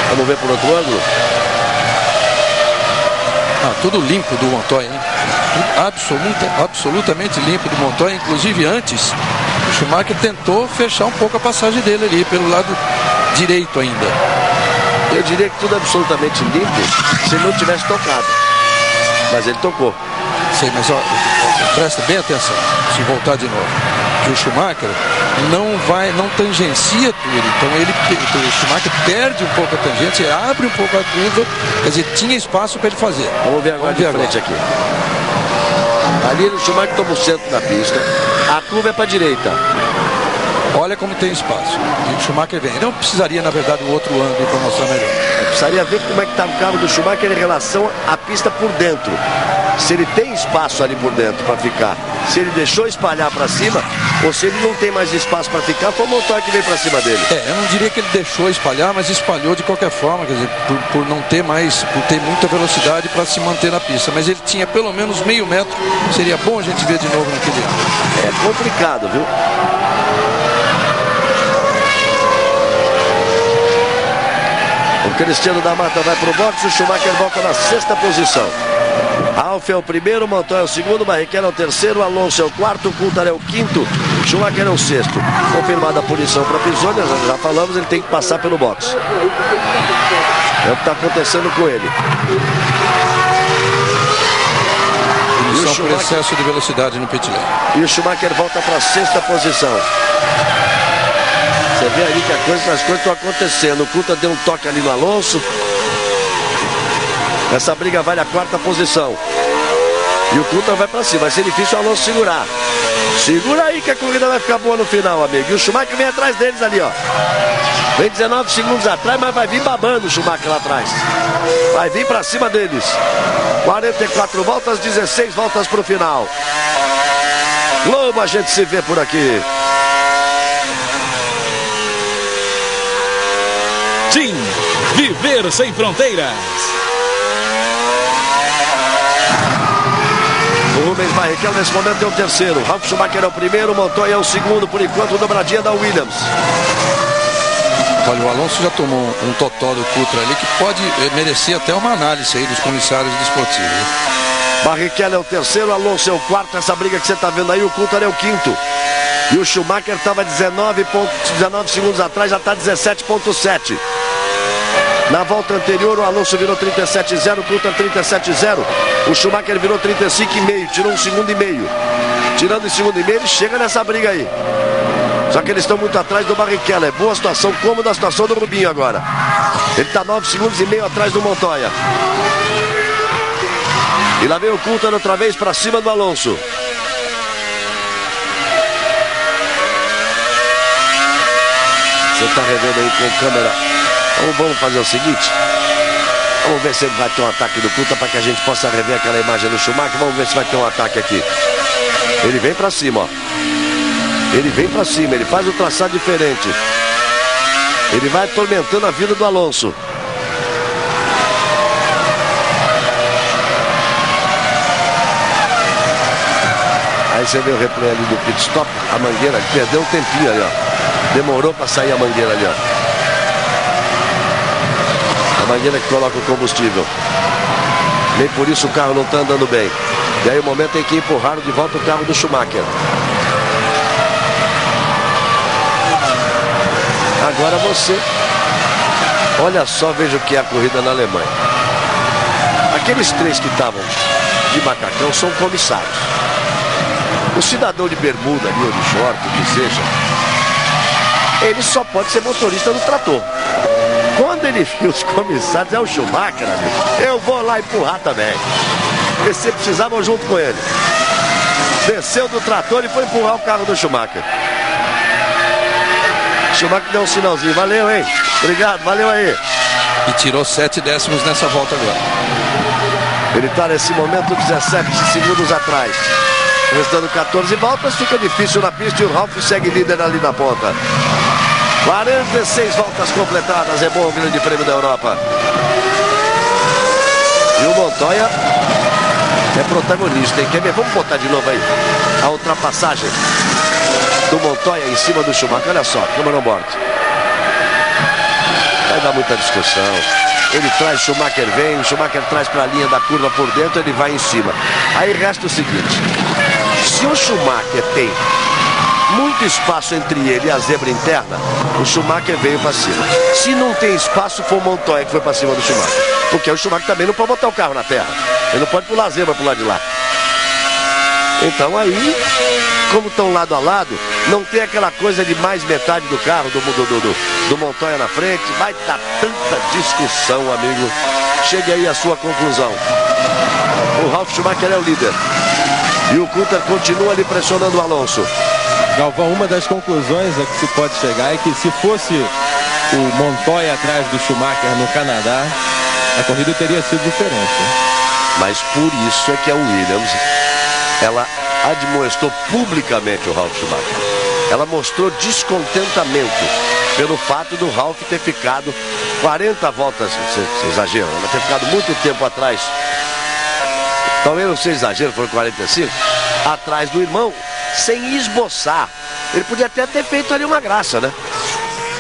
Vamos ver por outro ângulo. Tudo limpo do Montoya, hein? Absolutamente limpo do Montoya. Inclusive antes, o Schumacher tentou fechar um pouco a passagem dele ali, pelo lado direito ainda. Eu diria que tudo é absolutamente limpo se ele não tivesse tocado. Mas ele tocou. Sei, mas ó, presta bem atenção, se voltar de novo. Que o Schumacher não tangencia tudo. Então o Schumacher perde um pouco a tangente, abre um pouco a curva. Quer dizer, tinha espaço para ele fazer. Vamos ver agora de frente aqui. Ali o Schumacher toma o centro da pista. A curva é para a direita. Olha como tem espaço. E o Schumacher vem. Não precisaria, na verdade, um outro ângulo para mostrar melhor. Precisaria ver como é que está o carro do Schumacher em relação à pista por dentro. Se ele tem espaço ali por dentro para ficar. Se ele deixou espalhar para cima, ou se ele não tem mais espaço para ficar, foi o Montoya que veio para cima dele. Eu não diria que ele deixou espalhar, mas espalhou de qualquer forma, quer dizer, por não ter mais, por ter muita velocidade para se manter na pista. Mas ele tinha pelo menos meio metro. Seria bom a gente ver de novo naquele ano. É complicado, viu? O Cristiano da Mata vai para o boxe, o Schumacher volta na 6ª posição. Ralf é o primeiro, Montoya é o segundo, Barrichello é o terceiro, Alonso é o quarto, Coulthard é o quinto, Schumacher é o sexto. Confirmada a punição para Pisoni, já falamos, ele tem que passar pelo boxe. É o que está acontecendo com ele. Punição por excesso de velocidade no pit lane. E o Schumacher volta para a 6ª posição. Você vê ali que as coisas estão acontecendo. O Coulthard deu um toque ali no Alonso. Essa briga vale a 4ª posição. E o Coulthard vai para cima. Vai ser difícil o Alonso segurar. Segura aí que a corrida vai ficar boa no final, amigo. E o Schumacher vem atrás deles ali, ó. Vem 19 segundos atrás, mas vai vir babando o Schumacher lá atrás. Vai vir para cima deles. 44 voltas, 16 voltas para o final. Globo, a gente se vê por aqui. Sim, viver sem fronteiras. O Rubens Barrichello nesse momento é o terceiro. Ralf Schumacher é o primeiro, Montoya é o segundo. Por enquanto, dobradinha da Williams. Olha, o Alonso já tomou um totó do Coulthard ali que pode merecer até uma análise aí dos comissários desportivos. Barrichello é o terceiro, Alonso é o quarto. Essa briga que você está vendo aí, o Coulthard é o quinto. E o Schumacher estava 19 segundos atrás, já está 17,7. Na volta anterior, o Alonso virou 37,0, o Coulthard 37,0. O Schumacher virou 35,5, tirou 1,5 segundo. Tirando 1,5 segundo, ele chega nessa briga aí. Só que eles estão muito atrás do Barrichello. É boa situação, como da situação do Rubinho agora. Ele está 9,5 segundos atrás do Montoya. E lá vem o Coulthard outra vez para cima do Alonso. Você está revendo aí com câmera. Então vamos fazer o seguinte. Vamos ver se vai ter um ataque do Coulthard para que a gente possa rever aquela imagem do Schumacher. Vamos ver se vai ter um ataque aqui. Ele vem para cima, ó. Ele vem para cima, ele faz o traçado diferente. Ele vai atormentando a vida do Alonso. Aí você vê o replay ali do pit stop. A mangueira perdeu um tempinho ali, ó. Demorou para sair a mangueira ali, ó. A mangueira que coloca o combustível. Nem por isso o carro não está andando bem. E aí o momento em que empurraram de volta o carro do Schumacher. Agora você, olha só, veja o que é a corrida na Alemanha. Aqueles três que estavam de macacão são comissários. O cidadão de bermuda ali, ou de short, o que seja, ele só pode ser motorista do trator. Quando ele viu os comissários, é o Schumacher, amigo, eu vou lá empurrar também. Porque se precisavam junto com ele. Desceu do trator e foi empurrar o carro do Schumacher. Schumacher deu um sinalzinho, valeu, hein? Obrigado, valeu aí. E tirou 7 décimos nessa volta agora. Ele está nesse momento 17 segundos atrás. Restando 14 voltas, fica difícil na pista e o Ralf segue líder ali na ponta. 46 voltas completadas, é bom o Grande Prêmio da Europa. E o Montoya é protagonista, hein? Quer ver? Vamos botar de novo aí a ultrapassagem do Montoya em cima do Schumacher. Olha só, câmera on board. Vai dar muita discussão. Ele traz, Schumacher vem, o Schumacher traz para a linha da curva por dentro, ele vai em cima. Aí resta o seguinte: se o Schumacher tem muito espaço entre ele e a zebra interna, o Schumacher veio para cima. Se não tem espaço, foi o Montoya que foi para cima do Schumacher. Porque o Schumacher também não pode botar o carro na terra. Ele não pode pular a zebra pro lado de lá. Então aí, como estão lado a lado, não tem aquela coisa de mais metade do carro do Montoya na frente. Vai dar tanta discussão, amigo. Chegue aí à sua conclusão. O Ralf Schumacher é o líder. E o Coulthard continua ali pressionando o Alonso. Galvão, uma das conclusões a que se pode chegar é que se fosse o Montoya atrás do Schumacher no Canadá, a corrida teria sido diferente. Mas por isso é que a Williams, ela admoestou publicamente o Ralf Schumacher. Ela mostrou descontentamento pelo fato do Ralf ter ficado 40 voltas, você exagera, ela ter ficado muito tempo atrás. Talvez não seja exagero, foram 45, atrás do irmão, sem esboçar. Ele podia até ter feito ali uma graça, né?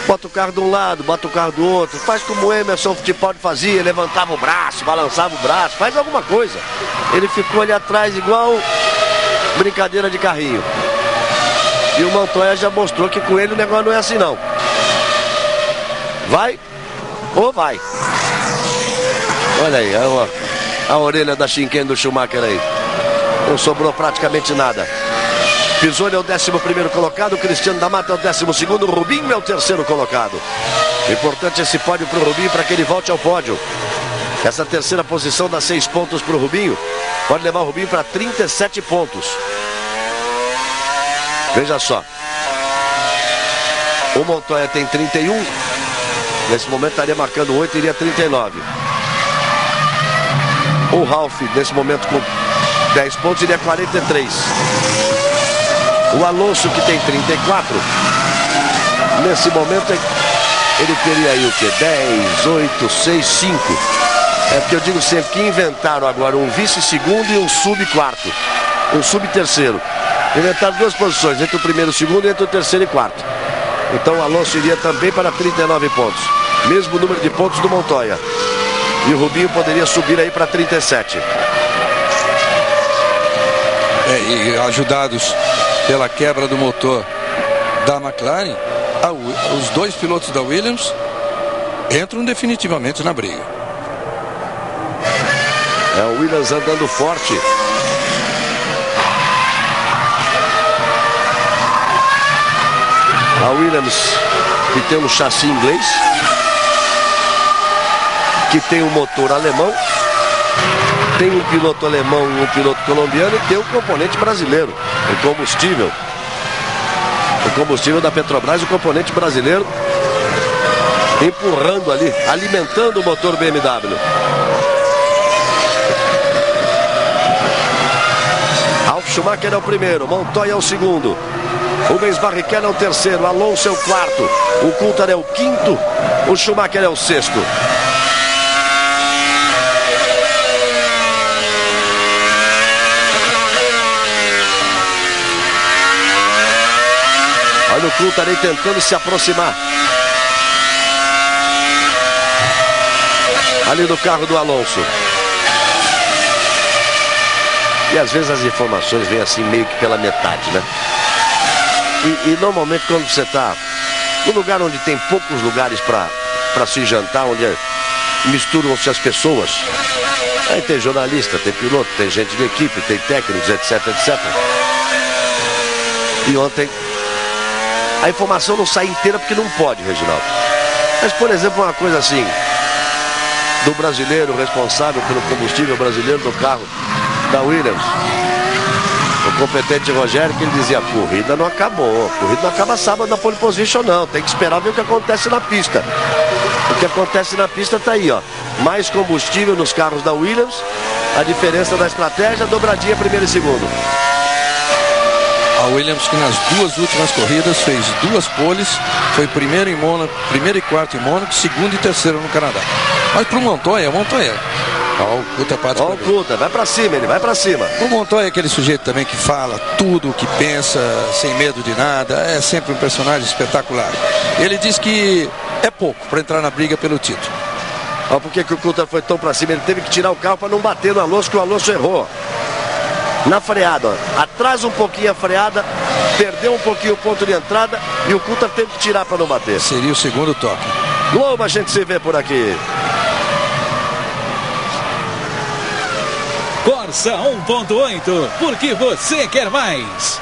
Bota o carro de um lado, bota o carro do outro. Faz como o Emerson Fittipaldi fazia, levantava o braço, balançava o braço, faz alguma coisa. Ele ficou ali atrás igual brincadeira de carrinho. E o Montoya já mostrou que com ele o negócio não é assim não. Vai ou vai? Olha aí, a orelha da chinquene do Schumacher aí. Não sobrou praticamente nada. Pisoni é o 11º colocado, Cristiano da Mata é o 12º, Rubinho é o 3º colocado. Importante esse pódio para o Rubinho, para que ele volte ao pódio. Essa terceira posição dá 6 pontos para o Rubinho. Pode levar o Rubinho para 37 pontos. Veja só. O Montoya tem 31. Nesse momento estaria marcando 8 e iria 39. O Ralf, nesse momento, com 10 pontos, iria 43. O Alonso, que tem 34, nesse momento ele teria aí o que? 10, 8, 6, 5. É porque eu digo sempre que inventaram agora um vice-segundo e um sub-quarto. Um sub-terceiro. Inventaram 2 posições, entre o primeiro e o segundo e entre o terceiro e quarto. Então o Alonso iria também para 39 pontos. Mesmo número de pontos do Montoya. E o Rubinho poderia subir aí para 37. E ajudados pela quebra do motor da McLaren, os 2 pilotos da Williams entram definitivamente na briga. É o Williams andando forte. A Williams, que tem um chassi inglês, que tem um motor alemão, tem um piloto alemão e um piloto colombiano, e tem um componente brasileiro, o combustível. O combustível da Petrobras, o componente brasileiro, empurrando ali, alimentando o motor BMW. Ralf Schumacher é o primeiro, Montoya é o segundo, Rubens Barrichello é o terceiro, Alonso é o quarto, o Coulthard é o quinto, o Schumacher é o sexto. Olha o Coulthard aí tentando se aproximar ali do carro do Alonso. E às vezes as informações vêm assim meio que pela metade, né? E normalmente quando você está num lugar onde tem poucos lugares para se jantar, onde misturam-se as pessoas, aí tem jornalista, tem piloto, tem gente de equipe, tem técnicos, etc, etc. E ontem a informação não sai inteira porque não pode, Reginaldo. Mas, por exemplo, uma coisa assim, do brasileiro responsável pelo combustível brasileiro do carro da Williams, o competente Rogério, que ele dizia: a corrida não acabou, a corrida não acaba sábado na pole position não, tem que esperar ver o que acontece na pista. O que acontece na pista está aí, ó, mais combustível nos carros da Williams, a diferença da estratégia, dobradinha primeiro e segundo. A Williams, que nas 2 últimas corridas fez 2 poles, foi primeiro em Mônaco, primeiro e quarto em Mônaco, segundo e terceiro no Canadá. Mas para o Montoya, Ó, o Coulthard parte. Ó, o Coulthard, vai pra cima, ele vai pra cima. O Montoya é aquele sujeito também que fala tudo o que pensa, sem medo de nada. É sempre um personagem espetacular. Ele diz que é pouco para entrar na briga pelo título. Ó, por que o Coulthard foi tão pra cima? Ele teve que tirar o carro para não bater no Alonso, que o Alonso errou. Na freada, ó. Atrasa um pouquinho a freada, perdeu um pouquinho o ponto de entrada e o Coulthard teve que tirar para não bater. Seria o segundo toque. Globo, a gente se vê por aqui. Corsa 1.8, porque você quer mais.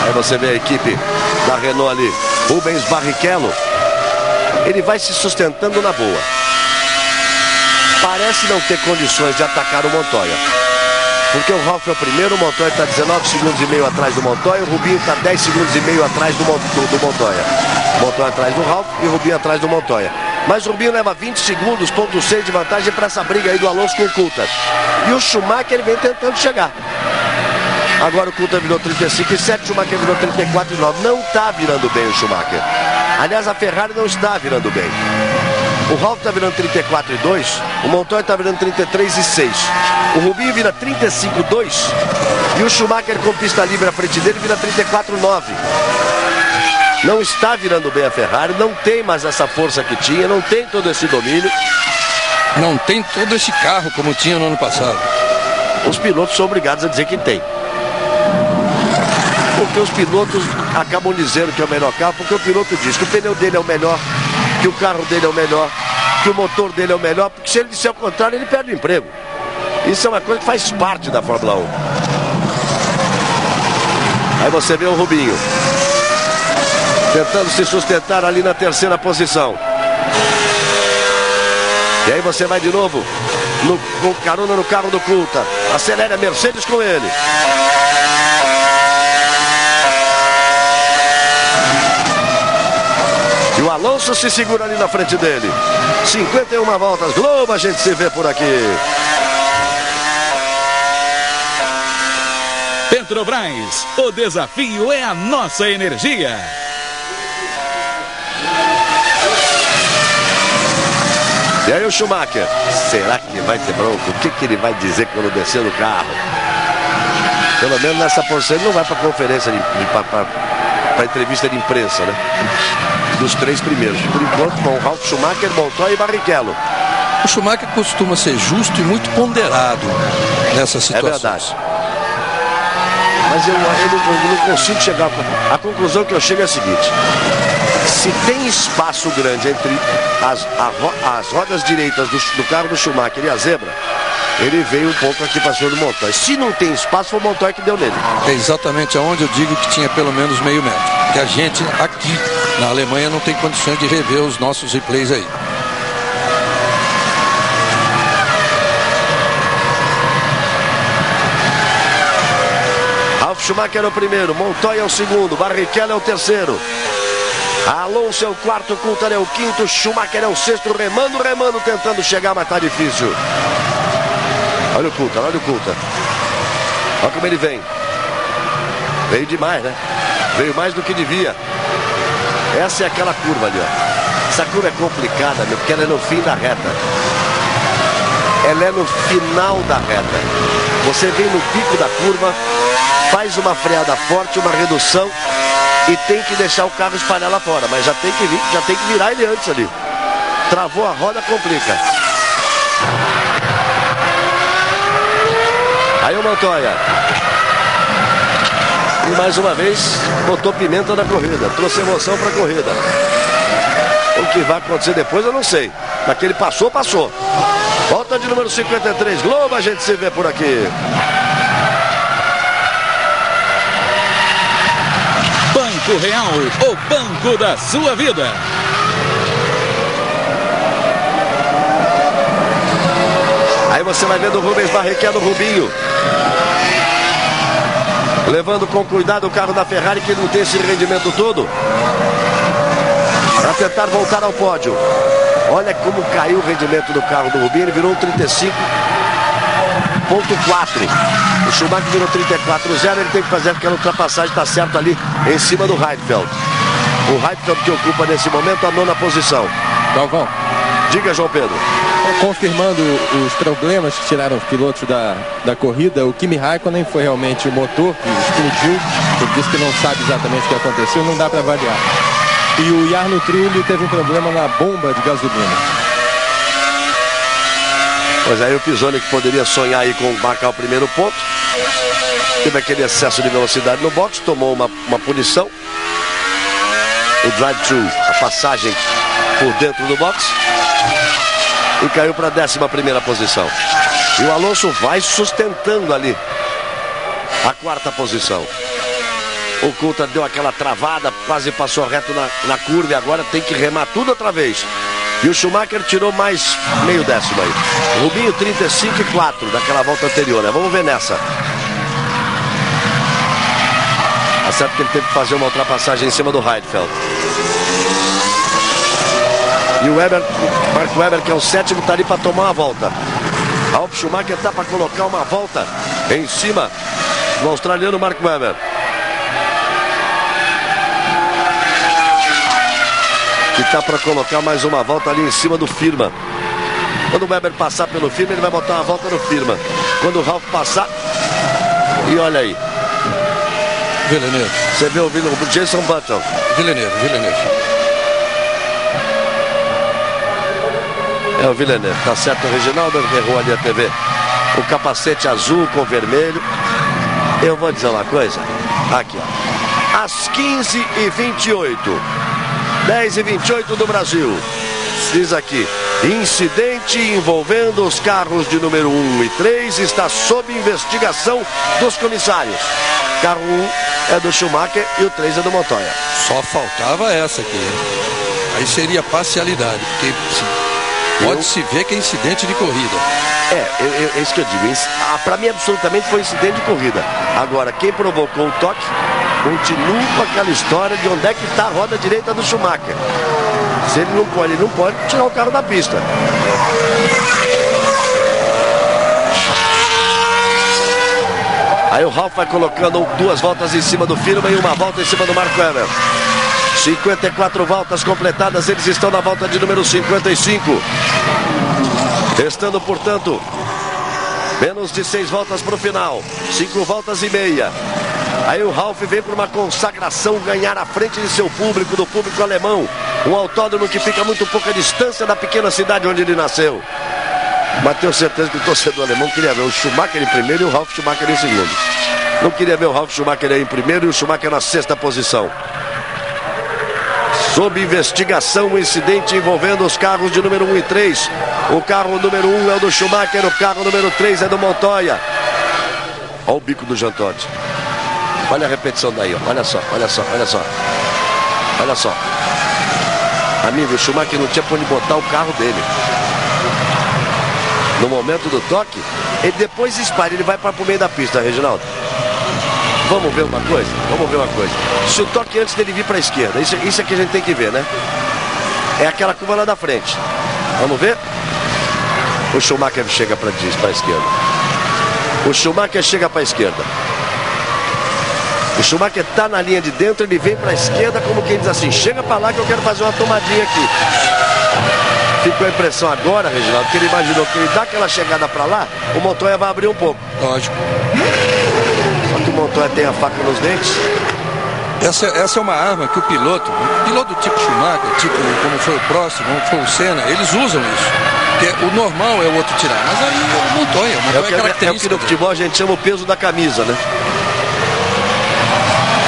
Aí você vê a equipe da Renault ali, Rubens Barrichello. Ele vai se sustentando na boa. Parece não ter condições de atacar o Montoya, porque o Ralf é o primeiro, o Montoya está 19 segundos e meio atrás do Montoya, o Rubinho está 10 segundos e meio atrás do Montoya. O Montoya atrás do Ralf e o Rubinho atrás do Montoya. Mas o Rubinho leva 20 segundos, ponto 6 de vantagem para essa briga aí do Alonso com o Coulthard. E o Schumacher vem tentando chegar. Agora o Coulthard virou 35,7, o Schumacher virou 34,9. Não está virando bem o Schumacher. Aliás, a Ferrari não está virando bem. O Ralf está virando 34,2, o Montoya está virando 33,6. O Rubinho vira 35,2 e o Schumacher com pista livre à frente dele vira 34,9. não está virando bem a Ferrari, não tem mais essa força que tinha, não tem todo esse domínio. Não tem todo esse carro como tinha no ano passado. Os pilotos são obrigados a dizer que tem. Porque os pilotos acabam dizendo que é o melhor carro, porque o piloto diz que o pneu dele é o melhor, que o carro dele é o melhor, que o motor dele é o melhor, porque se ele disser o contrário, ele perde o emprego. Isso é uma coisa que faz parte da Fórmula 1. Aí você vê o Rubinho tentando se sustentar ali na terceira posição. E aí você vai de novo com carona no carro do Coulthard. Acelera a Mercedes com ele. E o Alonso se segura ali na frente dele. 51 voltas. Globo, a gente se vê por aqui. Petrobras, o desafio é a nossa energia. E aí o Schumacher, será que vai ter bronca? O que ele vai dizer quando descer do carro? Pelo menos nessa posição ele não vai para conferência, para entrevista de imprensa, né? Dos três primeiros. Por enquanto vão Ralf Schumacher, Montoya e Barrichello. O Schumacher costuma ser justo e muito ponderado nessas situações. É verdade. Mas eu não consigo chegar a conclusão que eu chego é a seguinte: se tem espaço grande entre as rodas direitas do carro do Schumacher e a zebra, ele veio um pouco aqui para cima do Montoya. Se não tem espaço, foi o Montoya que deu nele. É exatamente aonde eu digo que tinha pelo menos meio metro. Que a gente aqui na Alemanha não tem condições de rever os nossos replays aí. Ralf Schumacher é o primeiro, Montoya é o segundo, Barrichello é o terceiro, Alonso é o quarto, Coulthard é o quinto, Schumacher é o sexto, remando, tentando chegar, mas tá difícil. Olha o Coulthard. Olha como ele vem. Veio demais, né? Veio mais do que devia. Essa é aquela curva ali, ó. Essa curva é complicada, meu, porque ela é no fim da reta. Ela é no final da reta. Você vem no pico da curva, faz uma freada forte, uma redução e tem que deixar o carro espalhar lá fora. Mas já tem que virar ele antes ali. Travou a roda, complica. Aí o Montoya. E mais uma vez botou pimenta na corrida, trouxe emoção para a corrida. O que vai acontecer depois eu não sei. Mas que ele passou. Volta de número 53, Globo, a gente se vê por aqui. Banco Real, o banco da sua vida. Aí você vai vendo o Rubens Barrichello, Rubinho, levando com cuidado o carro da Ferrari, que não tem esse rendimento todo, para tentar voltar ao pódio. Olha como caiu o rendimento do carro do Rubinho, ele virou um 35.4. O Schumacher virou 34.0, ele tem que fazer aquela ultrapassagem, está certo ali em cima do Heidfeld. O Heidfeld que ocupa nesse momento a 9ª posição. Galvão. Diga, João Pedro. Confirmando os problemas que tiraram os pilotos da corrida, o Kimi Raikkonen foi realmente o motor que explodiu. Ele disse que não sabe exatamente o que aconteceu, não dá para avaliar. E o Jarno Trulli teve um problema na bomba de gasolina. Pois aí o Pisoni, que poderia sonhar aí com marcar o primeiro ponto, teve aquele excesso de velocidade no box, tomou uma punição. O drive-thru, a passagem por dentro do box, e caiu para a 11ª posição. E o Alonso vai sustentando ali a 4ª posição. O Coulthard deu aquela travada, quase passou reto na curva e agora tem que remar tudo outra vez. E o Schumacher tirou mais meio décimo aí. O Rubinho 35.4 daquela volta anterior, né? Vamos ver nessa. Tá certo que ele teve que fazer uma ultrapassagem em cima do Heidfeld. E o Mark Webber, que é o 7º, está ali para tomar uma volta. Ralf Schumacher está para colocar uma volta em cima do australiano Mark Webber. Que está para colocar mais uma volta ali em cima do Firma. Quando o Webber passar pelo Firma, ele vai botar uma volta no Firma. Quando o Ralf passar, e olha aí. Villeneuve. Você vê o Jason Button. Villeneuve. É o Villeneuve, tá certo, Reginaldo, errou ali a TV. O capacete azul com vermelho. Eu vou dizer uma coisa. Aqui, ó. Às 15h28. 10h28 do Brasil. Diz aqui. Incidente envolvendo os carros de número 1 e 3 está sob investigação dos comissários. Carro 1 é do Schumacher e o 3 é do Montoya. Só faltava essa aqui. Aí seria parcialidade, porque pode-se ver que é incidente de corrida. É isso que eu digo. Para mim, absolutamente foi incidente de corrida. Agora, quem provocou o toque continua com aquela história de onde é que está a roda direita do Schumacher. Se ele não pode tirar o carro da pista. Aí o Ralf vai colocando 2 voltas em cima do Firman e 1 volta em cima do Mark Webber. 54 voltas completadas, eles estão na volta de número 55. Restando, portanto, menos de 6 voltas para o final. 5 voltas e meia. Aí o Ralf vem para uma consagração, ganhar à frente de seu público, do público alemão. Um autódromo que fica muito pouca distância da pequena cidade onde ele nasceu. Mas tenho certeza que o torcedor alemão queria ver o Schumacher em primeiro e o Ralf Schumacher em segundo. Não queria ver o Ralf Schumacher em primeiro e o Schumacher na 6ª posição. Sob investigação, um incidente envolvendo os carros de número 1 e 3. O carro número 1 é o do Schumacher, o carro número 3 é do Montoya. Olha o bico do Jean Todt. Olha a repetição daí, ó. Olha só. Amigo, o Schumacher não tinha pra onde botar o carro dele. No momento do toque, ele depois espalha, ele vai para o meio da pista, Reginaldo. Vamos ver uma coisa? Se o toque antes dele vir para a esquerda, isso é que a gente tem que ver, né? É aquela curva lá da frente. Vamos ver? O Schumacher chega para a esquerda. O Schumacher chega para a esquerda. O Schumacher está na linha de dentro, ele vem para a esquerda como quem diz assim, chega para lá que eu quero fazer uma tomadinha aqui. Ficou a impressão agora, Reginaldo, que ele imaginou que ele dá aquela chegada para lá, o Montoya vai abrir um pouco. Lógico. Só que o Montoya tem a faca nos dentes. Essa é uma arma que o piloto tipo Schumacher, tipo como foi o próximo, como foi o Senna, eles usam isso. Porque o normal é o outro tirar, mas aí o Montoya é característica. É o que no futebol a gente chama o peso da camisa, né?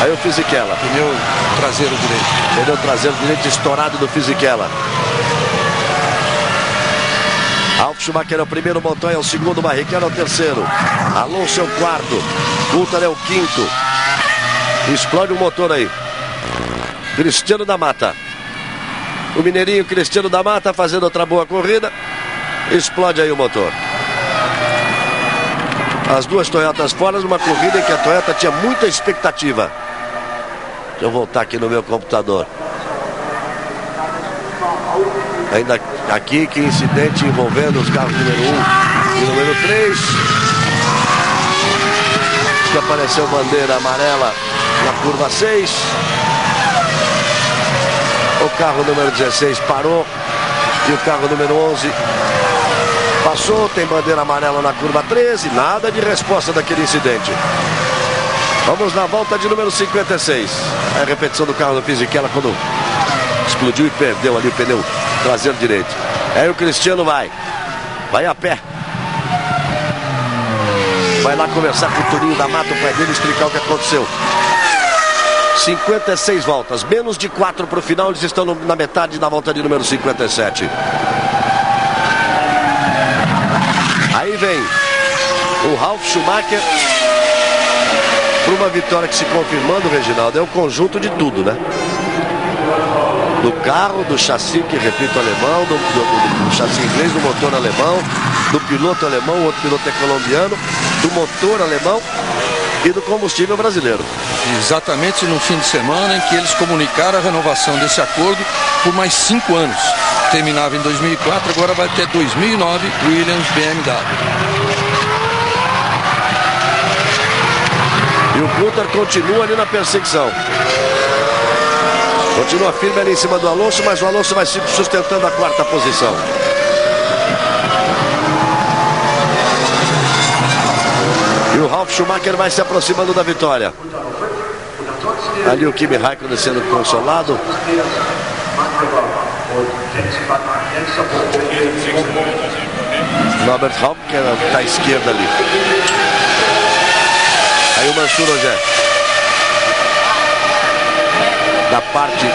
Aí o Fisichella. Pneu traseiro direito. Pneu traseiro direito estourado do Fisichella. Ralf Schumacher é o primeiro, Montoya é o segundo, Barrichello é o terceiro. Alonso é o quarto. Coulthard é o quinto. Explode o motor aí. Cristiano da Mata. O mineirinho Cristiano da Mata fazendo outra boa corrida. Explode aí o motor. As duas Toyotas fora numa corrida em que a Toyota tinha muita expectativa. Deixa eu voltar aqui no meu computador. Ainda aqui, que incidente envolvendo os carros número 1 e número 3. Que apareceu bandeira amarela na curva 6. O carro número 16 parou. E o carro número 11 passou. Tem bandeira amarela na curva 13. Nada de resposta daquele incidente. Vamos na volta de número 56. É a repetição do carro do Fisichella quando explodiu e perdeu ali o pneu traseiro direito. Aí o Cristiano vai a pé. Vai lá conversar com o Toninho da Mata, o pai dele, explicar o que aconteceu. 56 voltas, menos de 4 para o final, eles estão na metade da volta de número 57. Aí vem o Ralf Schumacher para uma vitória que, se confirmando, Reginaldo, é o conjunto de tudo, né? Do carro, do chassi, que repito, alemão, do chassi inglês, do motor alemão, do piloto alemão, o outro piloto é colombiano, do motor alemão e do combustível brasileiro. Exatamente no fim de semana em que eles comunicaram a renovação desse acordo por mais 5 anos. Terminava em 2004, agora vai até 2009, Williams, BMW. E o Coulthard continua ali na perseguição. Continua firme ali em cima do Alonso, mas o Alonso vai se sustentando a 4ª posição. E o Ralf Schumacher vai se aproximando da vitória. Ali o Kimi Raikkonen sendo consolado. Norbert Halm, que está à esquerda ali. Aí o Mansur Ojé, da parte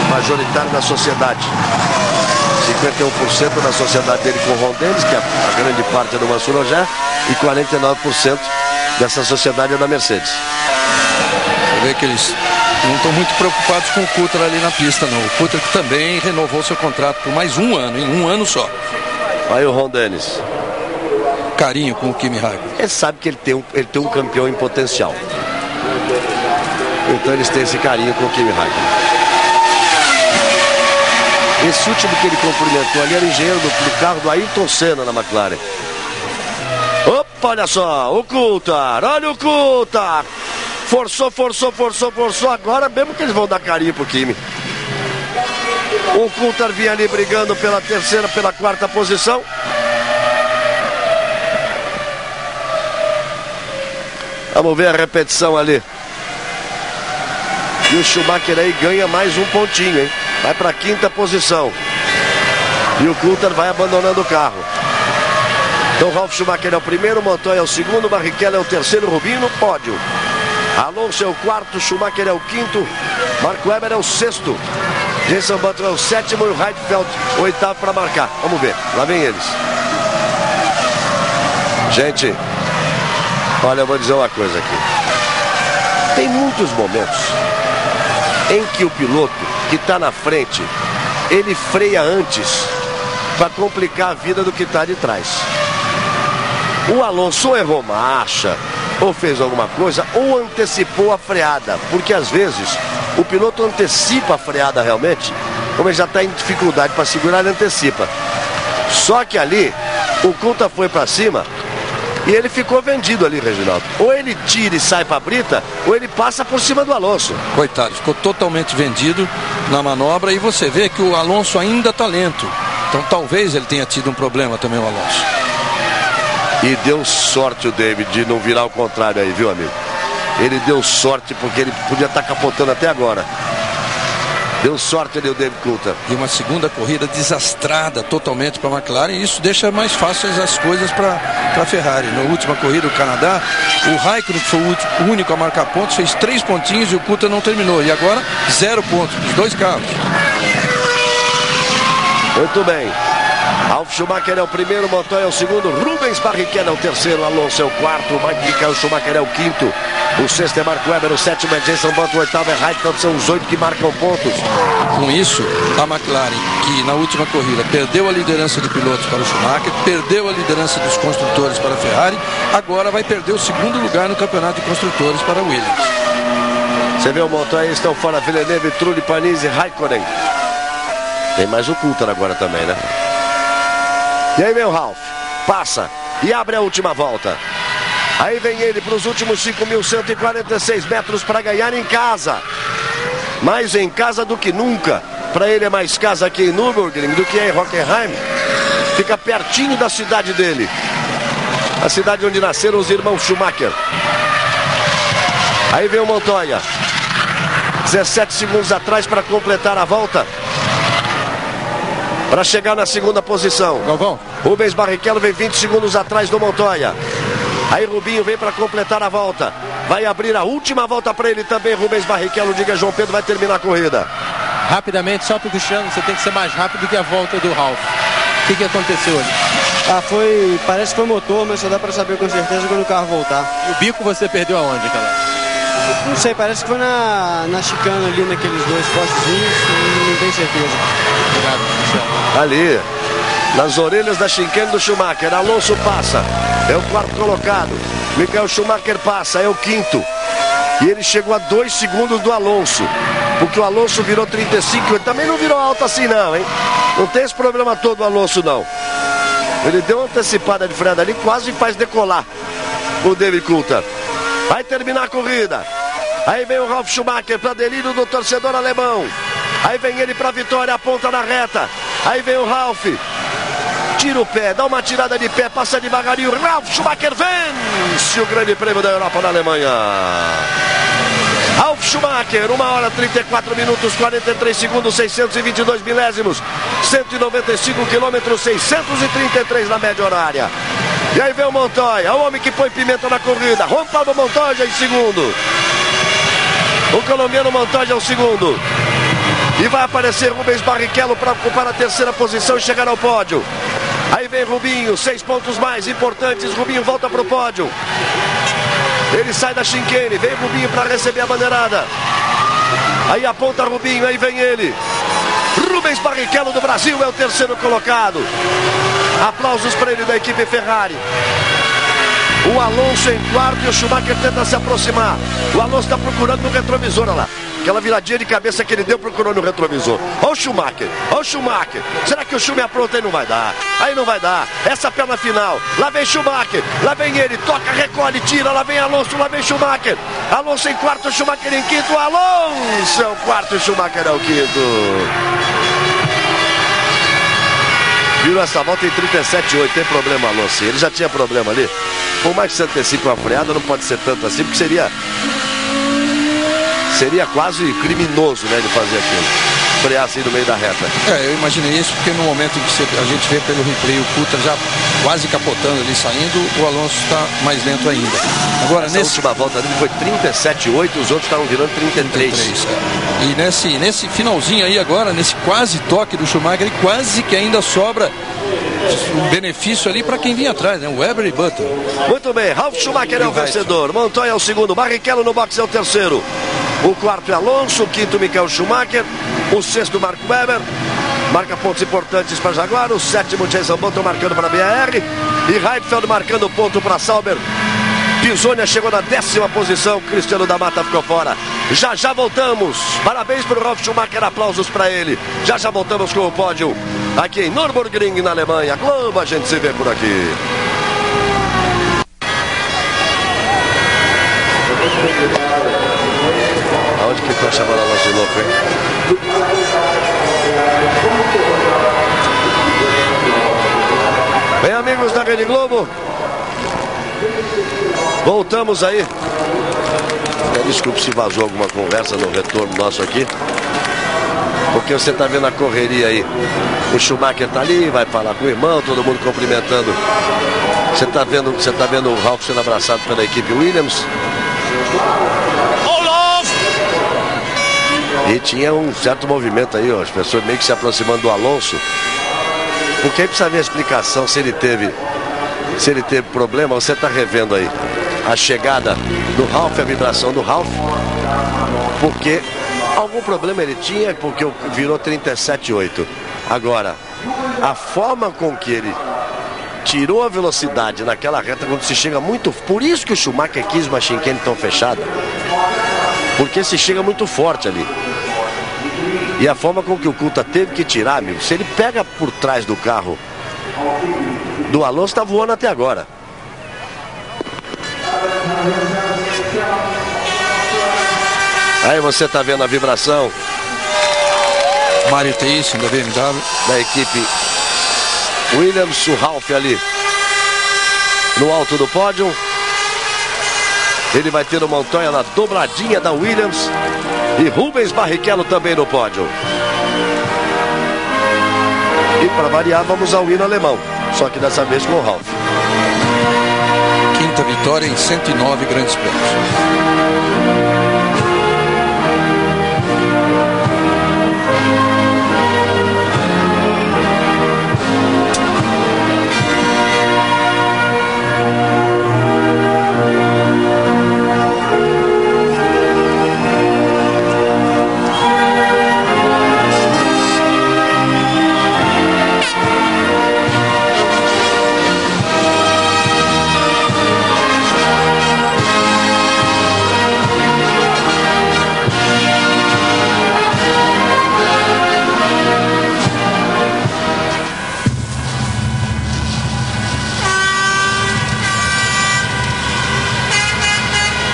majoritária da sociedade. 51% da sociedade dele com o Ron Dennis, que é a grande parte do Mansur Ojé, e 49% dessa sociedade é da Mercedes. Você vê que eles não estão muito preocupados com o Coulthard ali na pista, não. O Coulthard que também renovou seu contrato por mais um ano, em um ano só. Aí o Ron Dennis. Carinho com o Kimi Raikkonen. Ele sabe que ele tem um campeão em potencial. Então eles têm esse carinho com o Kimi Raikkonen. Esse último que ele cumprimentou ali era o engenheiro do carro do Ayrton Senna na McLaren. Opa, olha só, o Coulthard, olha o Coulthard. Forçou. Agora mesmo que eles vão dar carinho pro Kimi. O Coulthard vinha ali brigando pela terceira, pela quarta posição. Vamos ver a repetição ali. E o Schumacher aí ganha mais um pontinho, hein? Vai para a quinta posição. E o Coulthard vai abandonando o carro. Então Ralf Schumacher é o primeiro, Montoya é o segundo, Barrichello é o terceiro, Rubinho no pódio. Alonso é o quarto, Schumacher é o quinto, Mark Webber é o sexto, Jenson Button é o sétimo e o Heidfeld o oitavo para marcar. Vamos ver, lá vem eles. Gente, olha, eu vou dizer uma coisa aqui. Tem muitos momentos em que o piloto que está na frente, ele freia antes para complicar a vida do que está de trás. O Alonso errou marcha, ou fez alguma coisa, ou antecipou a freada, porque às vezes o piloto antecipa a freada realmente, como ele já está em dificuldade para segurar, ele antecipa. Só que ali, o Coulthard foi para cima e ele ficou vendido ali, Reginaldo. Ou ele tira e sai para a brita, ou ele passa por cima do Alonso. Coitado, ficou totalmente vendido na manobra e você vê que o Alonso ainda está lento. Então talvez ele tenha tido um problema também, o Alonso. E deu sorte o David de não virar o contrário aí, viu, amigo? Ele deu sorte porque ele podia estar capotando até agora. Deu sorte ali o David Coulthard. E uma segunda corrida desastrada totalmente para a McLaren. E isso deixa mais fáceis as coisas para a Ferrari. Na última corrida do Canadá, o Raikkonen, que foi o único a marcar pontos, fez 3 pontinhos e o Coulthard não terminou. E agora 0 pontos, os dois carros. Muito bem. Ralf Schumacher é o primeiro, Montoya é o segundo, Rubens Barrichello é o terceiro, Alonso é o quarto, Michael Schumacher é o quinto, o sexto é Mark Webber, o sétimo é Jenson Button, o oitavo é Heidfeld, são os 8 que marcam pontos. Com isso, a McLaren, que na última corrida perdeu a liderança de pilotos para o Schumacher, perdeu a liderança dos construtores para a Ferrari, agora vai perder o segundo lugar no campeonato de construtores para a Williams. Você vê o Montoya, estão fora Villeneuve, Trulli, Panis e Raikkonen. Tem mais o Coulthard agora também, né? E aí vem o Ralf, passa e abre a última volta. Aí vem ele para os últimos 5.146 metros para ganhar em casa. Mais em casa do que nunca. Para ele é mais casa aqui em Nürburgring do que em Hockenheim. Fica pertinho da cidade dele. A cidade onde nasceram os irmãos Schumacher. Aí vem o Montoya. 17 segundos atrás para completar a volta. Para chegar na segunda posição. Galvão. Rubens Barrichello vem 20 segundos atrás do Montoya. Aí Rubinho vem para completar a volta. Vai abrir a última volta para ele também, Rubens Barrichello. Diga, João Pedro, vai terminar a corrida. Rapidamente, só para o Cristiano, você tem que ser mais rápido que a volta do Ralf. O que aconteceu ali? Parece que foi motor, mas só dá para saber com certeza quando o carro voltar. E o bico você perdeu aonde, cara? Não sei, parece que foi na chicana ali, naqueles dois postezinhos, não tenho certeza. Obrigado, Cristiano. Ali, nas orelhas da chicane do Schumacher, Alonso passa, é o quarto colocado. Michael Schumacher passa, é o quinto. E ele chegou a 2 segundos do Alonso, porque o Alonso virou 35, ele também não virou alto assim não, hein? Não tem esse problema todo o Alonso não. Ele deu uma antecipada de freada ali, quase faz decolar o David Coulthard. Vai terminar a corrida. Aí vem o Ralf Schumacher para delírio do torcedor alemão. Aí vem ele para a vitória, aponta na reta. Aí vem o Ralf. Tira o pé, dá uma tirada de pé, passa devagarinho. Ralf Schumacher vence o Grande Prêmio da Europa na Alemanha. Ralf Schumacher, 1 hora 34 minutos 43 segundos 622 milésimos, 195 quilômetros, 633 na média horária. E aí vem o Montoya, o homem que põe pimenta na corrida. Juan Pablo Montoya em segundo. O colombiano Montoya é o segundo. E vai aparecer Rubens Barrichello para ocupar a terceira posição e chegar ao pódio. Aí vem Rubinho, 6 pontos mais importantes. Rubinho volta para o pódio. Ele sai da chicane, vem Rubinho para receber a bandeirada. Aí aponta Rubinho, aí vem ele. Rubens Barrichello do Brasil é o terceiro colocado. Aplausos para ele da equipe Ferrari. O Alonso em quarto e o Schumacher tenta se aproximar. O Alonso está procurando no retrovisor, olha lá. Aquela viradinha de cabeça que ele deu, procurou no retrovisor. Olha o Schumacher, olha o Schumacher. Será que o Schumacher apronta? Aí não vai dar. Aí não vai dar. Essa perna final. Lá vem Schumacher, lá vem ele. Toca, recolhe, tira. Lá vem Alonso, lá vem Schumacher. Alonso em quarto, Schumacher em quinto. Alonso é o quarto, Schumacher é o quinto. Virou essa volta em 37,8. Tem problema, Alonso. Ele já tinha problema ali. Por mais que você antecipe uma freada, não pode ser tanto assim, porque seria quase criminoso, né, de fazer aquilo. Frear assim no meio da reta. Eu imaginei isso porque no momento que a gente vê pelo replay o Coulthard já quase capotando ali, saindo, o Alonso está mais lento ainda. Agora, nessa última volta dele foi 37,8, os outros estavam virando 33. E nesse finalzinho aí agora, nesse quase toque do Schumacher, ele quase que ainda sobra um benefício ali para quem vinha atrás, né? O Webber e Button. Muito bem, Ralf Schumacher é o vencedor. Montoya é o segundo, Barrichello no boxe é o terceiro. O quarto é Alonso, o quinto Michael Schumacher, o sexto Mark Webber, marca pontos importantes para Jaguar, o sétimo Jason Button marcando para a BAR e Heidfeld marcando ponto para Sauber. Pisonia chegou na 10ª posição, Cristiano da Mata ficou fora. Já voltamos, parabéns para o Ralf Schumacher, aplausos para ele. Já voltamos com o pódio aqui em Nürburgring, na Alemanha. Globo, a gente se vê por aqui. Aonde que tá chamando a Alonso de louco, hein? Bem, amigos da Rede Globo, voltamos aí. Desculpe se vazou alguma conversa no retorno nosso aqui, porque você tá vendo a correria aí. O Schumacher tá ali, vai falar com o irmão, todo mundo cumprimentando. Você tá vendo o Ralf sendo abraçado pela equipe Williams. E tinha um certo movimento aí, ó, as pessoas meio que se aproximando do Alonso. Porque aí precisa ver a explicação se ele teve problema. Você está revendo aí a chegada do Ralf, a vibração do Ralf. Porque algum problema ele tinha, porque virou 37,8. Agora, a forma com que ele tirou a velocidade naquela reta quando se chega muito... Por isso que o Schumacher quis uma chicane tão fechada. Porque se chega muito forte ali. E a forma com que o Coulthard teve que tirar, amigo, se ele pega por trás do carro do Alonso, tá voando até agora. Aí você tá vendo a vibração. Mário Teixeira da BMW, da equipe Williams, o Ralf ali no alto do pódio. Ele vai ter o Montoya na dobradinha da Williams e Rubens Barrichello também no pódio. E para variar, vamos ao hino alemão, só que dessa vez com o Ralf. Quinta vitória em 109 grandes prêmios.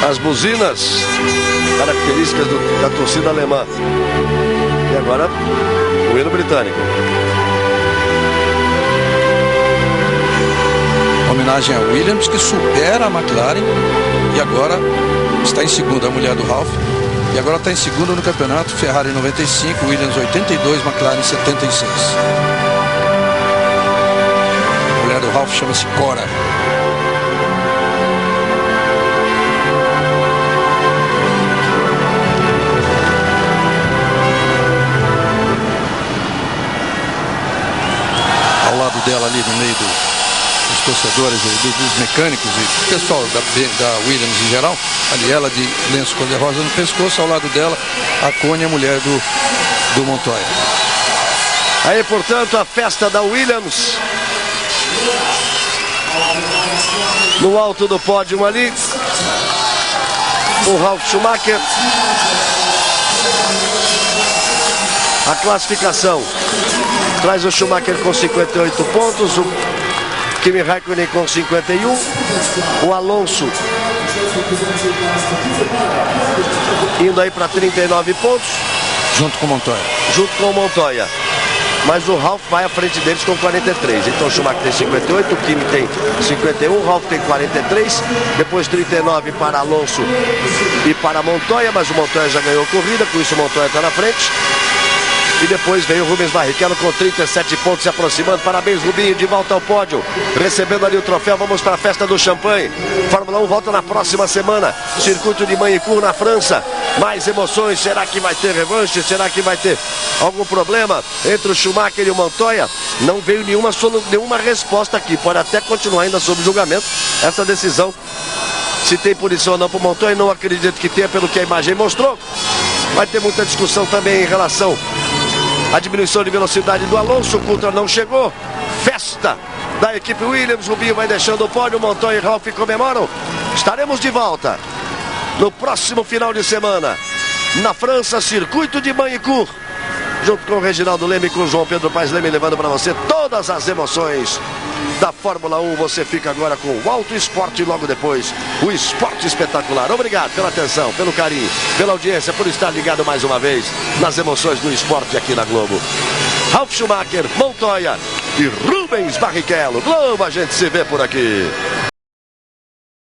As buzinas características da torcida alemã. E agora o hino britânico. Homenagem a Williams, que supera a McLaren e agora está em segunda, a mulher do Ralf. E agora está em segundo no campeonato, Ferrari 95, Williams 82, McLaren 76. A mulher do Ralf chama-se Cora. Ao lado dela ali no meio dos torcedores, dos mecânicos e pessoal da Williams em geral, ali ela de lenço cor-de-rosa no pescoço, ao lado dela a Cone, a mulher do Montoya. Aí, portanto, a festa da Williams no alto do pódio ali, o Ralf Schumacher. A classificação traz o Schumacher com 58 pontos, o Kimi Raikkonen com 51, o Alonso indo aí para 39 pontos. Junto com o Montoya. Junto com o Montoya. Mas o Ralf vai à frente deles com 43. Então o Schumacher tem 58, o Kimi tem 51, o Ralf tem 43. Depois 39 para Alonso e para Montoya, mas o Montoya já ganhou a corrida, com isso o Montoya está na frente. E depois veio o Rubens Barrichello com 37 pontos se aproximando. Parabéns, Rubinho, de volta ao pódio. Recebendo ali o troféu, vamos para a festa do champanhe. Fórmula 1 volta na próxima semana. Circuito de Magny-Cours na França. Mais emoções, será que vai ter revanche? Será que vai ter algum problema entre o Schumacher e o Montoya? Não veio nenhuma resposta aqui. Pode até continuar ainda sob julgamento essa decisão. Se tem punição ou não para o Montoya, não acredito que tenha, pelo que a imagem mostrou. Vai ter muita discussão também em relação à diminuição de velocidade do Alonso. O Coulthard não chegou. Festa da equipe Williams. Rubinho vai deixando o pódio. Montoya e Ralf comemoram. Estaremos de volta no próximo final de semana na França, circuito de Magny-Cours, junto com o Reginaldo Leme e com o João Pedro Paes Leme, levando para você todas as emoções da Fórmula 1. Você fica agora com o Auto Esporte e logo depois o Esporte Espetacular. Obrigado pela atenção, pelo carinho, pela audiência, por estar ligado mais uma vez nas emoções do esporte aqui na Globo. Ralf Schumacher, Montoya e Rubens Barrichello. Globo, a gente se vê por aqui.